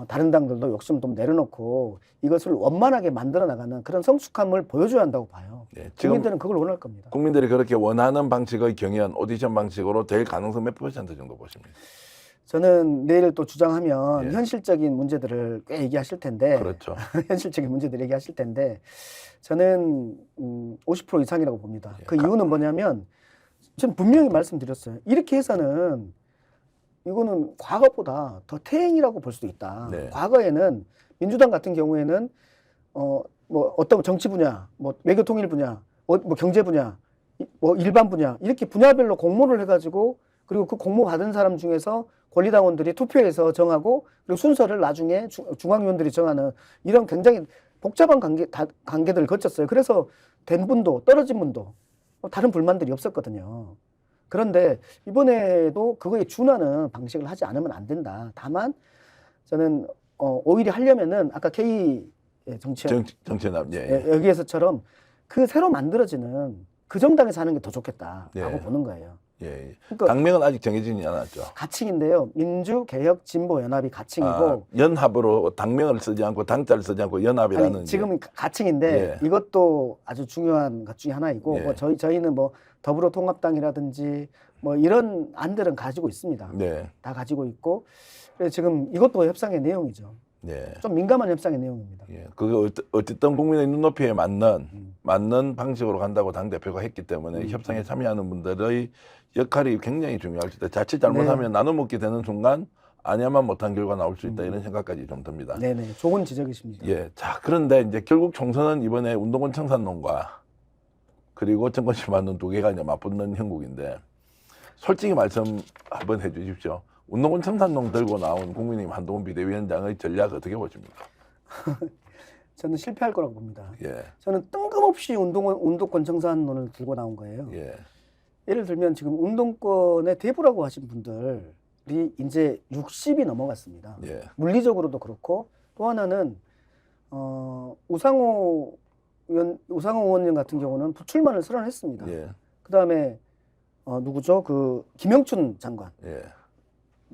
다른 당들도 욕심을 좀 내려놓고 이것을 원만하게 만들어 나가는 그런 성숙함을 보여줘야 한다고 봐요. 예. 지금 국민들은 그걸 원할 겁니다. 국민들이 그렇게 원하는 방식의 경연 오디션 방식으로 될 가능성 몇 % 정도 보십니까? 저는 내일 또 주장하면 예. 현실적인 문제들을 꽤 얘기하실 텐데, 그렇죠. 현실적인 문제들 얘기하실 텐데, 저는 50% 이상이라고 봅니다. 예. 그 이유는 뭐냐면, 저는 분명히 말씀드렸어요. 이렇게 해서는 이거는 과거보다 더 퇴행이라고 볼 수도 있다. 네. 과거에는 민주당 같은 경우에는 뭐 어떤 정치 분야, 뭐 외교 통일 분야, 뭐 경제 분야, 뭐 일반 분야 이렇게 분야별로 공모를 해가지고, 그리고 그 공모 받은 사람 중에서 권리당원들이 투표해서 정하고, 그리고 순서를 나중에 중앙위원들이 정하는 이런 굉장히 복잡한 관계들을 거쳤어요. 그래서 된 분도 떨어진 분도 다른 불만들이 없었거든요. 그런데 이번에도 그거에 준하는 방식을 하지 않으면 안 된다. 다만 저는 오히려 하려면은 아까 K 정치남 예. 여기에서처럼 그 새로 만들어지는 그 정당에서 하는 게 더 좋겠다라고 예. 보는 거예요. 예. 그러니까 당명은 아직 정해지지 않았죠. 가칭인데요. 민주개혁진보연합이 가칭이고, 연합으로 당명을 쓰지 않고 당자를 쓰지 않고 연합이라는. 아니, 지금 가칭인데 예. 이것도 아주 중요한 것 중에 하나이고, 예. 뭐 저희는 뭐 더불어통합당이라든지 뭐 이런 안들은 가지고 있습니다. 네. 다 가지고 있고, 그래서 지금 이것도 협상의 내용이죠. 예. 좀 민감한 협상의 내용입니다. 예. 그거 어쨌든 국민의 눈높이에 맞는 방식으로 간다고 당 대표가 했기 때문에 협상에 참여하는 분들의 역할이 굉장히 중요할 수 있다. 자칫 잘못하면 나눠 먹게 되는 순간 아니야만 못한 결과 나올 수 있다 이런 생각까지 좀 듭니다. 네네, 좋은 지적이십니다. 예. 자, 그런데 이제 결국 총선은 이번에 운동권 청산론과 그리고 정권 심판론 두 개가 이제 맞붙는 형국인데 솔직히 말씀 한번 해주십시오. 운동권 청산론 들고 나온 국민의힘 한동훈 비대위원장의 전략 어떻게 보십니까? 저는 실패할 거라고 봅니다. 예. 저는 뜬금없이 운동권 청산론을 들고 나온 거예요. 예. 예를 들면 지금 운동권의 대부라고 하신 분들이 이제 60이 넘어갔습니다. 예. 물리적으로도 그렇고 또 하나는 우상호 의원님 같은 경우는 부출마를 선언했습니다. 예. 그다음에 누구죠? 그 김영춘 장관. 예.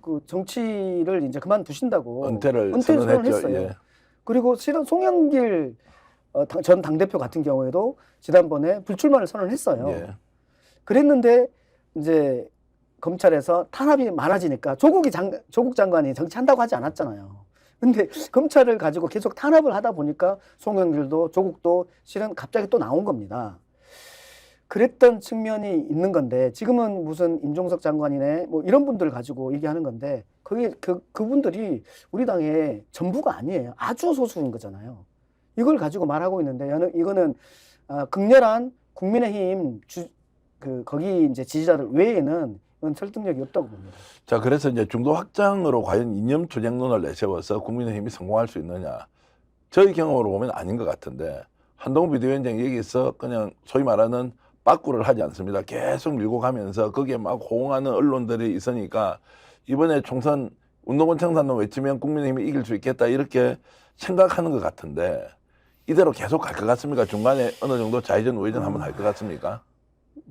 그 정치를 이제 그만두신다고 은퇴를 선언했어요. 선언했죠. 예. 그리고 실은 송영길 전 당대표 같은 경우에도 지난번에 불출마를 선언했어요. 예. 그랬는데 이제 검찰에서 탄압이 많아지니까 조국 장관이 정치한다고 하지 않았잖아요. 근데 검찰을 가지고 계속 탄압을 하다 보니까 송영길도 조국도 실은 갑자기 또 나온 겁니다. 그랬던 측면이 있는 건데 지금은 무슨 임종석 장관이네 뭐 이런 분들 가지고 얘기하는 건데 그게 그분들이 우리 당의 전부가 아니에요. 아주 소수인 거잖아요. 이걸 가지고 말하고 있는데 이거는 극렬한 국민의힘 거기 이제 지지자들 외에는 이건 설득력이 없다고 봅니다. 자, 그래서 이제 중도 확장으로 과연 이념 투쟁론을 내세워서 국민의힘이 성공할 수 있느냐? 저희 경험으로 보면 아닌 것 같은데 한동훈 비대위원장이 여기서 그냥 소위 말하는 빠꾸를 하지 않습니다. 계속 밀고 가면서 거기에 막 호응하는 언론들이 있으니까 이번에 총선 운동권 청산론 외치면 국민의힘이 이길 수 있겠다 이렇게 생각하는 것 같은데 이대로 계속 갈 것 같습니까? 중간에 어느 정도 좌회전 우회전 한번 할 것 같습니까?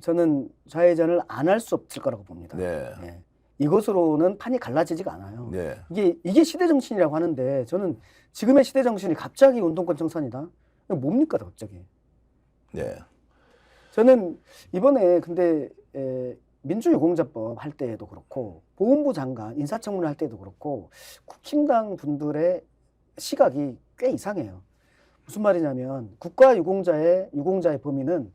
저는 좌회전을 안 할 수 없을 거라고 봅니다. 네. 네. 이것으로는 판이 갈라지지가 않아요. 네. 이게 시대 정신이라고 하는데 저는 지금의 시대 정신이 갑자기 운동권 청산이다? 뭡니까 갑자기? 네. 저는 이번에 근데 민주유공자법 할 때에도 그렇고 보훈부 장관 인사청문회 할 때도 그렇고 국힘당 분들의 시각이 꽤 이상해요. 무슨 말이냐면 국가유공자의 범위는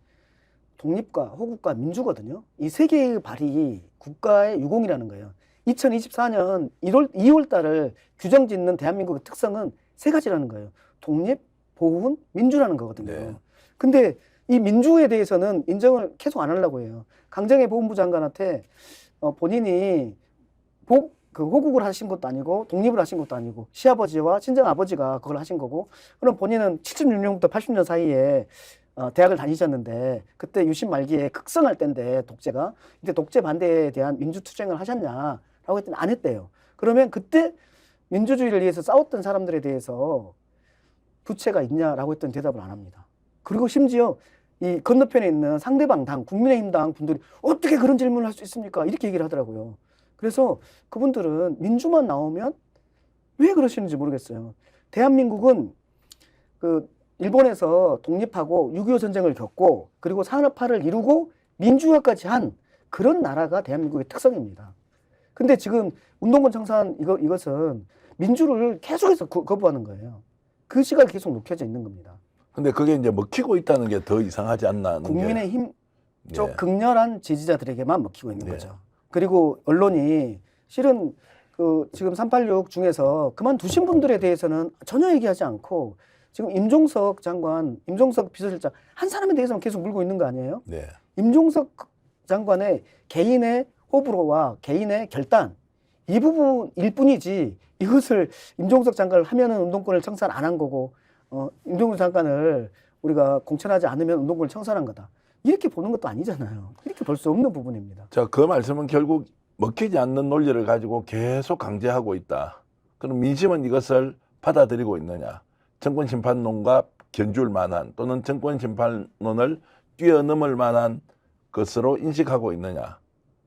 독립과 호국과 민주거든요. 이 세 개의 발이 국가의 유공이라는 거예요. 2024년 2월 달을 규정 짓는 대한민국의 특성은 세 가지라는 거예요. 독립, 보훈, 민주라는 거거든요. 네. 근데 이 민주에 대해서는 인정을 계속 안 하려고 해요. 강정의 보훈부 장관한테 본인이 호국을 하신 것도 아니고 독립을 하신 것도 아니고 시아버지와 친정아버지가 그걸 하신 거고 그럼 본인은 76년부터 80년 사이에 대학을 다니셨는데 그때 유신 말기에 극성할 때인데 독재가 이때 독재 반대에 대한 민주투쟁을 하셨냐라고 했더니 안 했대요. 그러면 그때 민주주의를 위해서 싸웠던 사람들에 대해서 부채가 있냐라고 했더니 대답을 안 합니다. 그리고 심지어 이 건너편에 있는 상대방 당, 국민의힘 당 분들이 어떻게 그런 질문을 할 수 있습니까? 이렇게 얘기를 하더라고요. 그래서 그분들은 민주만 나오면 왜 그러시는지 모르겠어요. 대한민국은 일본에서 독립하고 6.25 전쟁을 겪고 그리고 산업화를 이루고 민주화까지 한 그런 나라가 대한민국의 특성입니다. 근데 지금 운동권 청산 이것은 민주를 계속해서 거부하는 거예요. 그 시각이 계속 녹혀져 있는 겁니다. 근데 그게 이제 먹히고 있다는 게 더 이상하지 않나. 국민의힘 쪽 네. 극렬한 지지자들에게만 먹히고 있는 네. 거죠. 그리고 언론이 실은 지금 386 중에서 그만두신 분들에 대해서는 전혀 얘기하지 않고 지금 임종석 비서실장 한 사람에 대해서만 계속 물고 있는 거 아니에요? 네. 임종석 장관의 개인의 호불호와 개인의 결단 이 부분일 뿐이지 이것을 임종석 장관을 하면은 운동권을 청산 안 한 거고 임종석 장관을 우리가 공천하지 않으면 운동권을 청산한 거다. 이렇게 보는 것도 아니잖아요. 이렇게 볼 수 없는 부분입니다. 자, 그 말씀은 결국 먹히지 않는 논리를 가지고 계속 강제하고 있다. 그럼 민심은 이것을 받아들이고 있느냐? 정권 심판론과 견줄 만한 또는 정권 심판론을 뛰어넘을 만한 것으로 인식하고 있느냐?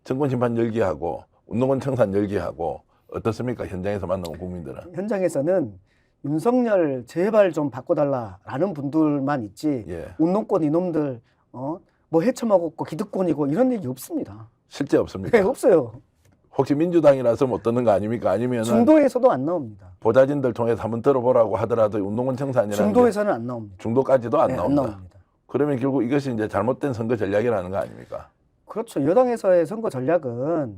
정권 심판 열기하고 운동권 청산 열기하고 어떻습니까? 현장에서 만나는 국민들은. 현장에서는 윤석열 제발 좀 바꿔달라라는 분들만 있지 예. 운동권 이놈들 뭐 헤쳐먹었고 기득권이고 이런 얘기 없습니다. 실제 없습니까? 네, 없어요. 혹시 민주당이라서 못 듣는 거 아닙니까? 아니면 중도에서도 안 나옵니다. 보좌진들 통해서 한번 들어보라고 하더라도 운동권 청산이라는 중도에서는 안 나옵니다. 중도까지도 안 네, 나온다. 안 나옵니다. 그러면 결국 이것이 이제 잘못된 선거 전략이라는 거 아닙니까? 그렇죠. 여당에서의 선거 전략은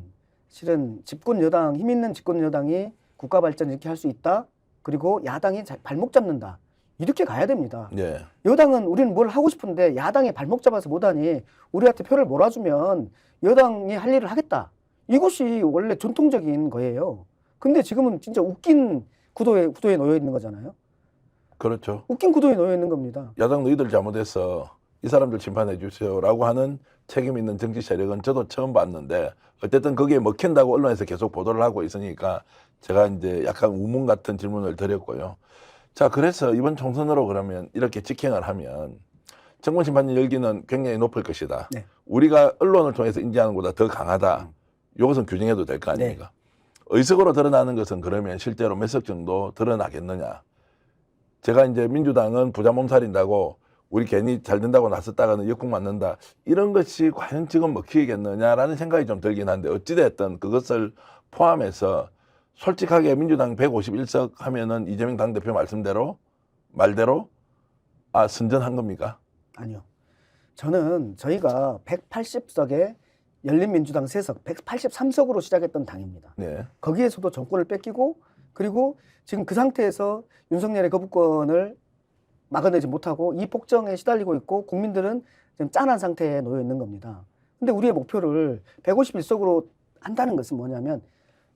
실은 집권 여당, 힘 있는 집권 여당이 국가 발전 이렇게 할 수 있다. 그리고 야당이 발목 잡는다. 이렇게 가야 됩니다. 예. 여당은 우리는 뭘 하고 싶은데 야당이 발목 잡아서 못하니 우리한테 표를 몰아주면 여당이 할 일을 하겠다. 이것이 원래 전통적인 거예요. 근데 지금은 진짜 웃긴 구도에 놓여 있는 거잖아요. 그렇죠. 웃긴 구도에 놓여 있는 겁니다. 야당 너희들 잘못했어. 이 사람들 심판해 주세요라고 하는 책임 있는 정치 세력은 저도 처음 봤는데 어쨌든 거기에 먹힌다고 언론에서 계속 보도를 하고 있으니까 제가 이제 약간 우문 같은 질문을 드렸고요. 자, 그래서 이번 총선으로 그러면 이렇게 직행을 하면 정권 심판의 열기는 굉장히 높을 것이다. 네. 우리가 언론을 통해서 인지하는 것보다 더 강하다. 이것은 규정해도 될 거 아닙니까? 네. 의석으로 드러나는 것은 그러면 실제로 몇 석 정도 드러나겠느냐. 제가 이제 민주당은 부자 몸살인다고 우리 괜히 잘 된다고 나섰다가는 역국 맞는다. 이런 것이 과연 지금 먹히겠느냐라는 생각이 좀 들긴 한데 어찌됐든 그것을 포함해서 솔직하게 민주당 151석 하면은 이재명 당대표 말대로 선전한 겁니까? 아니요. 저는 저희가 180석에 열린민주당 3석, 183석으로 시작했던 당입니다. 네. 거기에서도 정권을 뺏기고 그리고 지금 그 상태에서 윤석열의 거부권을 막아내지 못하고 이 폭정에 시달리고 있고 국민들은 지금 짠한 상태에 놓여 있는 겁니다. 근데 우리의 목표를 151석으로 한다는 것은 뭐냐면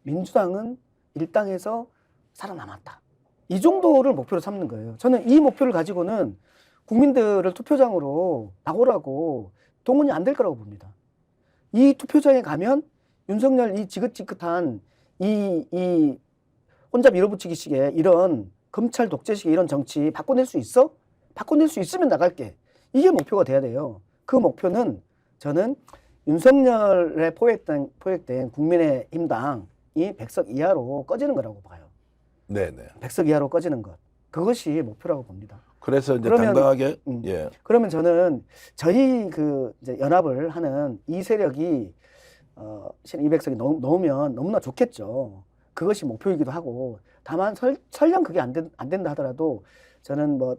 민주당은 일당에서 살아남았다. 이 정도를 목표로 삼는 거예요. 저는 이 목표를 가지고는 국민들을 투표장으로 나오라고 동원이 안 될 거라고 봅니다. 이 투표장에 가면 윤석열 이 지긋지긋한 이 혼자 밀어붙이기식의 이런 검찰 독재식의 이런 정치 바꿔낼 수 있어? 바꿔낼 수 있으면 나갈게. 이게 목표가 돼야 돼요. 그 목표는 저는 윤석열에 포획된 국민의힘당이 100석 이하로 꺼지는 거라고 봐요. 네네. 100석 이하로 꺼지는 것. 그것이 목표라고 봅니다. 그래서 이제 그러면, 당당하게 예. 그러면 저는 저희 이제 연합을 하는 이 세력이 200석이 넘으면 너무나 좋겠죠. 그것이 목표이기도 하고 다만 설령 그게 안 된다 하더라도 저는 뭐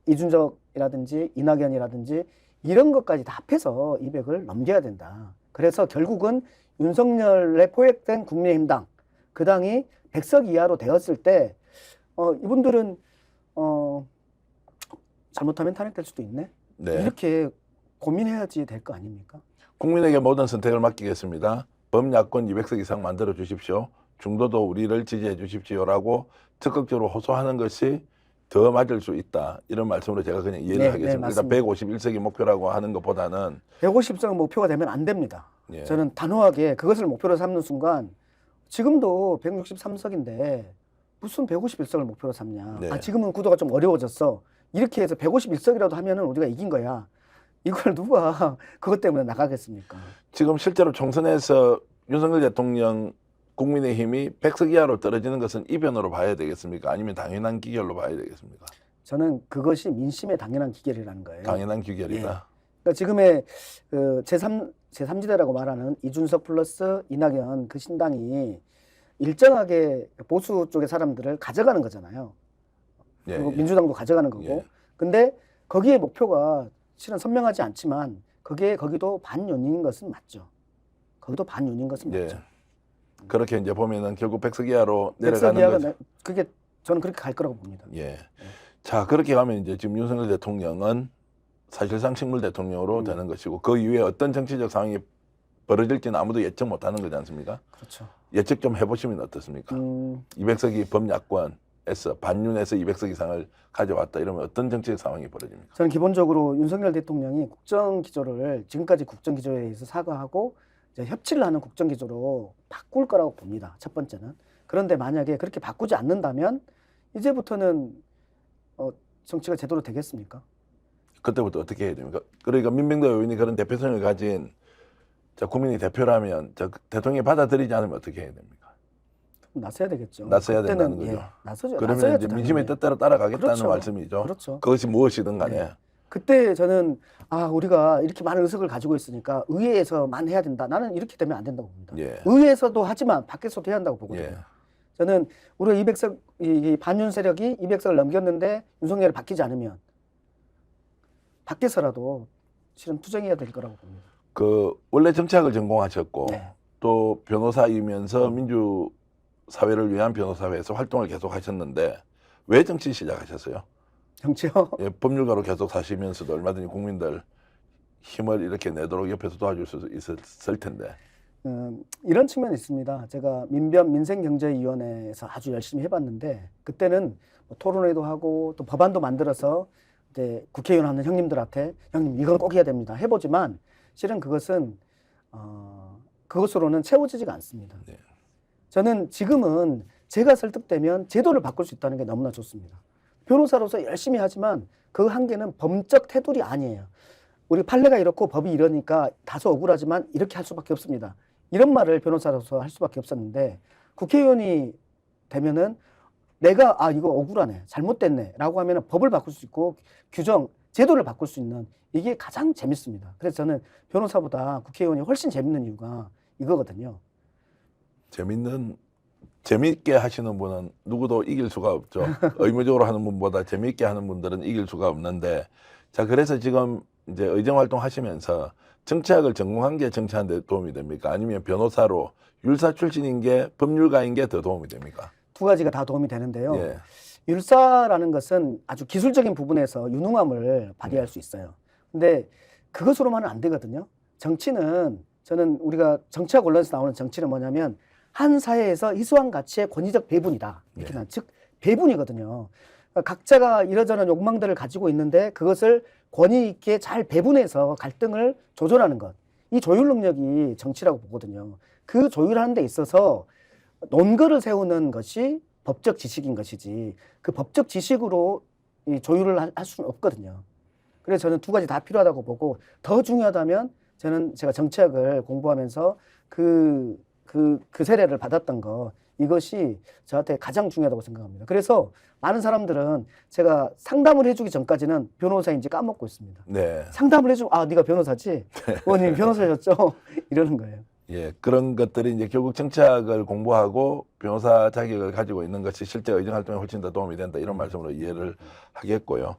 이준석이라든지 이낙연이라든지 이런 것까지 다 합해서 200을 넘겨야 된다. 그래서 결국은 윤석열에 포획된 국민의힘당 그 당이 100석 이하로 되었을 때 이분들은 잘못하면 탄핵될 수도 있네. 네. 이렇게 고민해야지 될 거 아닙니까? 국민에게 모든 선택을 맡기겠습니다. 범야권 200석 이상 만들어 주십시오. 중도도 우리를 지지해 주십시오라고 적극적으로 호소하는 것이 더 맞을 수 있다. 이런 말씀으로 제가 그냥 이해를 네, 하겠습니다. 네, 일단 151석이 목표라고 하는 것보다는 150석 목표가 되면 안 됩니다. 예. 저는 단호하게 그것을 목표로 삼는 순간 지금도 163석인데 무슨 151석을 목표로 삼냐. 네. 지금은 구도가 좀 어려워졌어. 이렇게 해서 151석이라도 하면은 우리가 이긴 거야. 이걸 누가 그것 때문에 나가겠습니까? 지금 실제로 총선에서 윤석열 대통령 국민의힘이 100석 이하로 떨어지는 것은 이변으로 봐야 되겠습니까? 아니면 당연한 기결로 봐야 되겠습니까? 저는 그것이 민심의 당연한 기결이라는 거예요. 당연한 기결이다. 그러니까 지금의 그 제3지대라고 말하는 이준석 플러스 이낙연 그 신당이 일정하게 보수 쪽의 사람들을 가져가는 거잖아요. 예, 그리고 예. 민주당도 가져가는 거고. 예. 근데 거기에 목표가 실은 선명하지 않지만 거기도 반윤인 것은 맞죠. 거기도 반윤인 것은 예. 맞죠. 그렇게 이제 보면은 결국 100석 이하로 100석 내려가는 이하가 거죠. 그게 저는 그렇게 갈 거라고 봅니다. 예. 자, 그렇게 가면 이제 지금 윤석열 대통령은 사실상 식물 대통령으로 되는 것이고 그 이후에 어떤 정치적 상황이 벌어질지는 아무도 예측 못하는 거지 않습니까? 그렇죠. 예측 좀 해보시면 어떻습니까? 200석이 범야권에서 반윤에서 200석 이상을 가져왔다 이러면 어떤 정치적 상황이 벌어집니까? 저는 기본적으로 윤석열 대통령이 국정기조를 지금까지 국정기조에 대해서 사과하고 이제 협치를 하는 국정기조로 바꿀 거라고 봅니다. 첫 번째는. 그런데 만약에 그렇게 바꾸지 않는다면 이제부터는 정치가 제대로 되겠습니까? 그때부터 어떻게 해야 됩니까? 그러니까 민병대 의원이 그런 대표성을 가진 국민이 대표라면 대통령이 받아들이지 않으면 어떻게 해야 됩니까? 나서야 되겠죠. 나서야 그때는, 된다는 거죠. 나서죠. 그러면 나서야죠, 이제 민심의 당연히. 뜻대로 따라가겠다는 그렇죠. 말씀이죠. 그렇죠. 그것이 무엇이든 간에. 네. 그때 저는 우리가 이렇게 많은 의석을 가지고 있으니까 의회에서만 해야 된다. 나는 이렇게 되면 안 된다고 봅니다. 예. 의회에서도 하지만 밖에서도 해야 한다고 보거든요. 예. 저는 우리가 200석 이 반윤 세력이 200석을 넘겼는데 윤석열이 바뀌지 않으면 밖에서라도 실은 투쟁해야 될 거라고 봅니다. 그 원래 정치학을 전공하셨고 네. 또 변호사이면서 민주 사회를 위한 변호사회에서 활동을 계속 하셨는데 왜 정치 시작하셨어요? 정치요? 예, 법률가로 계속 사시면서도 얼마든지 국민들 힘을 이렇게 내도록 옆에서 도와줄 수 있었을 텐데. 이런 측면이 있습니다. 제가 민생경제위원회에서 아주 열심히 해봤는데 그때는 뭐 토론회도 하고 또 법안도 만들어서 이제 국회의원 하는 형님들한테 형님 이건 꼭 해야 됩니다. 해보지만 실은 그것은 그것으로는 채워지지가 않습니다. 네. 저는 지금은 제가 설득되면 제도를 바꿀 수 있다는 게 너무나 좋습니다. 변호사로서 열심히 하지만 그 한계는 법적 테두리 아니에요. 우리 판례가 이렇고 법이 이러니까 다소 억울하지만 이렇게 할 수밖에 없습니다. 이런 말을 변호사로서 할 수밖에 없었는데 국회의원이 되면은 내가 이거 억울하네, 잘못됐네 라고 하면은 법을 바꿀 수 있고 규정, 제도를 바꿀 수 있는 이게 가장 재밌습니다. 그래서 저는 변호사보다 국회의원이 훨씬 재밌는 이유가 이거거든요. 재미있게 하시는 분은 누구도 이길 수가 없죠. 의무적으로 하는 분보다 재미있게 하는 분들은 이길 수가 없는데, 자, 그래서 지금 이제 의정 활동 하시면서 정치학을 전공한 게 정치하는 데 도움이 됩니까? 아니면 변호사로 율사 출신인 게 법률가인 게 더 도움이 됩니까? 두 가지가 다 도움이 되는데요. 예. 율사라는 것은 아주 기술적인 부분에서 유능함을 발휘할 수 있어요. 근데 그것으로만은 안 되거든요. 정치는 저는 우리가 정치학 원론에서 나오는 정치는 뭐냐면 한 사회에서 희소한 가치의 권위적 배분이다. 이렇게 네. 즉 배분이거든요. 그러니까 각자가 이러저런 욕망들을 가지고 있는데 그것을 권위 있게 잘 배분해서 갈등을 조절하는 것. 이 조율 능력이 정치라고 보거든요. 그 조율하는 데 있어서 논거를 세우는 것이 법적 지식인 것이지 그 법적 지식으로 이 조율을 할 수는 없거든요. 그래서 저는 두 가지 다 필요하다고 보고 더 중요하다면 저는 제가 정치학을 공부하면서 그 세례를 받았던 거 이것이 저한테 가장 중요하다고 생각합니다. 그래서 많은 사람들은 제가 상담을 해주기 전까지는 변호사인지 까먹고 있습니다. 네. 상담을 해주면 네가 변호사지? 의원님 변호사였죠? 이러는 거예요. 예, 그런 것들이 이제 결국 정치학을 공부하고 변호사 자격을 가지고 있는 것이 실제 의정 활동에 훨씬 더 도움이 된다 이런 말씀으로 이해를 하겠고요.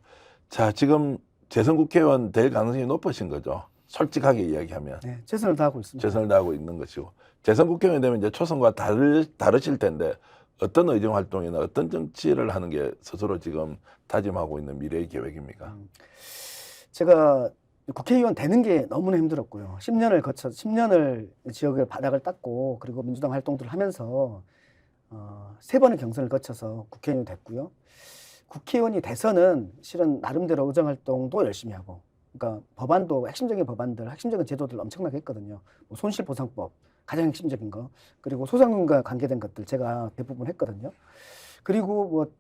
자, 지금 재선 국회의원 될 가능성이 높으신 거죠. 솔직하게 이야기하면. 네, 최선을 다하고 있습니다. 최선을 다하고 있는 것이고. 재선 국회의원이 되면 이제 초선과 다르실 텐데 어떤 의정 활동이나 어떤 정치를 하는 게 스스로 지금 다짐하고 있는 미래의 계획입니까? 제가 국회의원 되는 게 너무나 힘들었고요. 10년을 지역을 바닥을 닦고 그리고 민주당 활동들을 하면서 3번의 경선을 거쳐서 국회의원이 됐고요. 국회의원이 돼서는 실은 나름대로 의정 활동도 열심히 하고 그러니까 법안도 핵심적인 법안들, 핵심적인 제도들 엄청나게 했거든요. 뭐 손실보상법 가장 핵심적인 거 그리고 소상공인과 관계된 것들 제가 대부분 했거든요. 그리고 뭐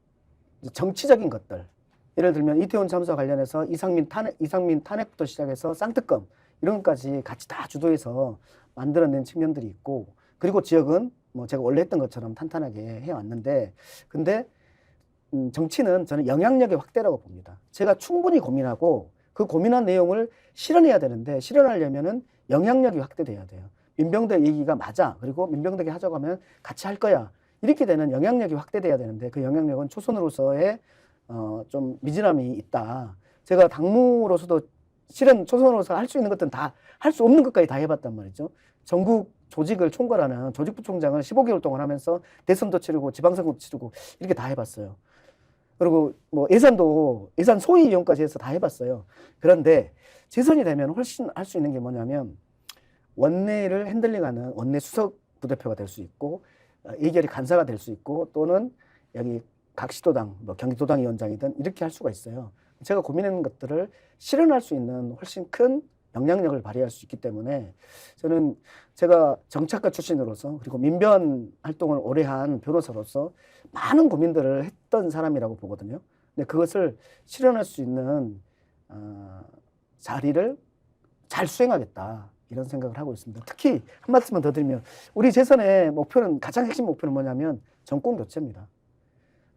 정치적인 것들 예를 들면 이태원 참사 관련해서 이상민 탄핵부터 시작해서 쌍특검 이런 것까지 같이 다 주도해서 만들어낸 측면들이 있고 그리고 지역은 뭐 제가 원래 했던 것처럼 탄탄하게 해왔는데 근데 정치는 저는 영향력의 확대라고 봅니다. 제가 충분히 고민하고 그 고민한 내용을 실현해야 되는데 실현하려면은 영향력이 확대돼야 돼요. 민병대 얘기가 맞아. 그리고 민병대에 하자고 하면 같이 할 거야. 이렇게 되는 영향력이 확대돼야 되는데 그 영향력은 초선으로서의 좀 미진함이 있다. 제가 당무로서도 실은 초선으로서 할 수 있는 것들은 다 할 수 없는 것까지 다 해봤단 말이죠. 전국 조직을 총괄하는 조직부총장을 15개월 동안 하면서 대선도 치르고 지방선거도 치르고 이렇게 다 해봤어요. 그리고 뭐 예산 소위 이용까지 해서 다 해봤어요. 그런데 재선이 되면 훨씬 할 수 있는 게 뭐냐면 원내를 핸들링하는 원내 수석 부대표가 될 수 있고 예결위 간사가 될 수 있고 또는 여기 각 시도당, 뭐 경기도당 위원장이든 이렇게 할 수가 있어요. 제가 고민하는 것들을 실현할 수 있는 훨씬 큰 영향력을 발휘할 수 있기 때문에 저는 제가 정치학과 출신으로서 그리고 민변 활동을 오래 한 변호사로서 많은 고민들을 했던 사람이라고 보거든요. 근데 그것을 실현할 수 있는 자리를 잘 수행하겠다 이런 생각을 하고 있습니다. 특히 한 말씀만 더 드리면 우리 재선의 목표는 가장 핵심 목표는 뭐냐면 정권 교체입니다.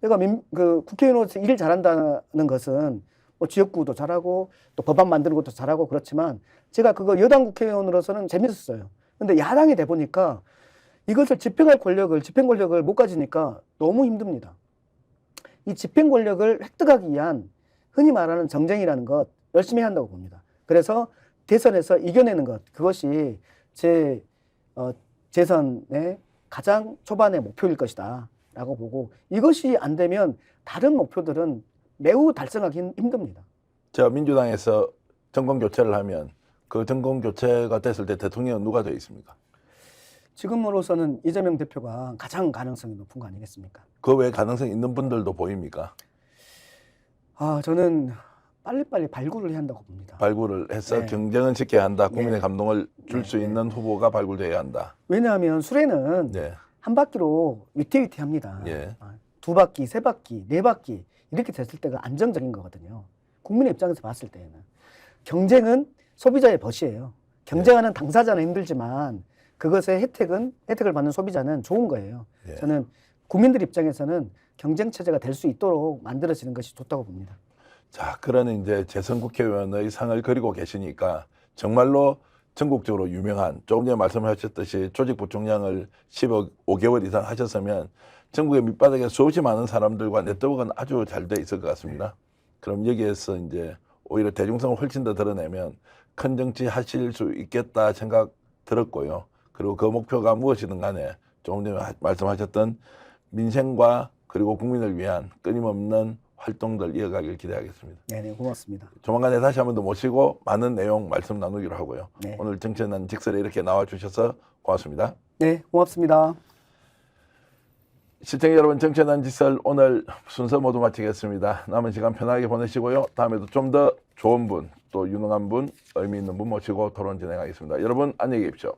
그러니까 국회의원으로서 일을 잘한다는 것은 뭐 지역구도 잘하고 또 법안 만드는 것도 잘하고 그렇지만 제가 그거 여당 국회의원으로서는 재밌었어요. 근데 야당이 돼 보니까 이것을 집행 권력을 못 가지니까 너무 힘듭니다. 이 집행 권력을 획득하기 위한 흔히 말하는 정쟁이라는 것 열심히 해야 한다고 봅니다. 그래서 대선에서 이겨내는 것, 그것이 제 재선의 가장 초반의 목표일 것이다 라고 보고, 이것이 안 되면 다른 목표들은 매우 달성하기 힘듭니다. 저 민주당에서 정권 교체를 하면 그 정권 교체가 됐을 때 대통령은 누가 되어 있습니까? 지금으로서는 이재명 대표가 가장 가능성이 높은 거 아니겠습니까? 그 외에 가능성 있는 분들도 보입니까? 저는 빨리빨리 발굴을 해야 한다고 봅니다. 발굴을 해서 네. 경쟁은 시켜야 한다. 국민의 네. 감동을 줄 수 네. 있는 후보가 발굴돼야 한다. 왜냐하면 수레는 네. 한 바퀴로 위태위태합니다. 예. 2바퀴, 3바퀴, 4바퀴 이렇게 됐을 때가 안정적인 거거든요. 국민의 입장에서 봤을 때는. 경쟁은 소비자의 벗이에요. 경쟁하는 당사자는 힘들지만 그것의 혜택을 받는 소비자는 좋은 거예요. 예. 저는 국민들 입장에서는 경쟁 체제가 될 수 있도록 만들어지는 것이 좋다고 봅니다. 자, 그러는 이제 재선 국회의원의 상을 그리고 계시니까 정말로 전국적으로 유명한, 조금 전에 말씀하셨듯이 조직 부총량을 15개월 이상 하셨으면 전국의 밑바닥에 수없이 많은 사람들과 네트워크는 아주 잘 돼 있을 것 같습니다. 그럼 여기에서 이제 오히려 대중성을 훨씬 더 드러내면 큰 정치 하실 수 있겠다 생각 들었고요. 그리고 그 목표가 무엇이든 간에 조금 전에 말씀하셨던 민생과 그리고 국민을 위한 끊임없는 활동들 이어가길 기대하겠습니다. 네, 고맙습니다. 조만간에 다시 한 번 더 모시고 많은 내용 말씀 나누기로 하고요. 네. 오늘 정치는 직설에 이렇게 나와주셔서 고맙습니다. 네, 고맙습니다. 시청자 여러분, 정치는 직설 오늘 순서 모두 마치겠습니다. 남은 시간 편하게 보내시고요. 다음에도 좀 더 좋은 분, 또 유능한 분, 의미 있는 분 모시고 토론 진행하겠습니다. 여러분 안녕히 계십시오.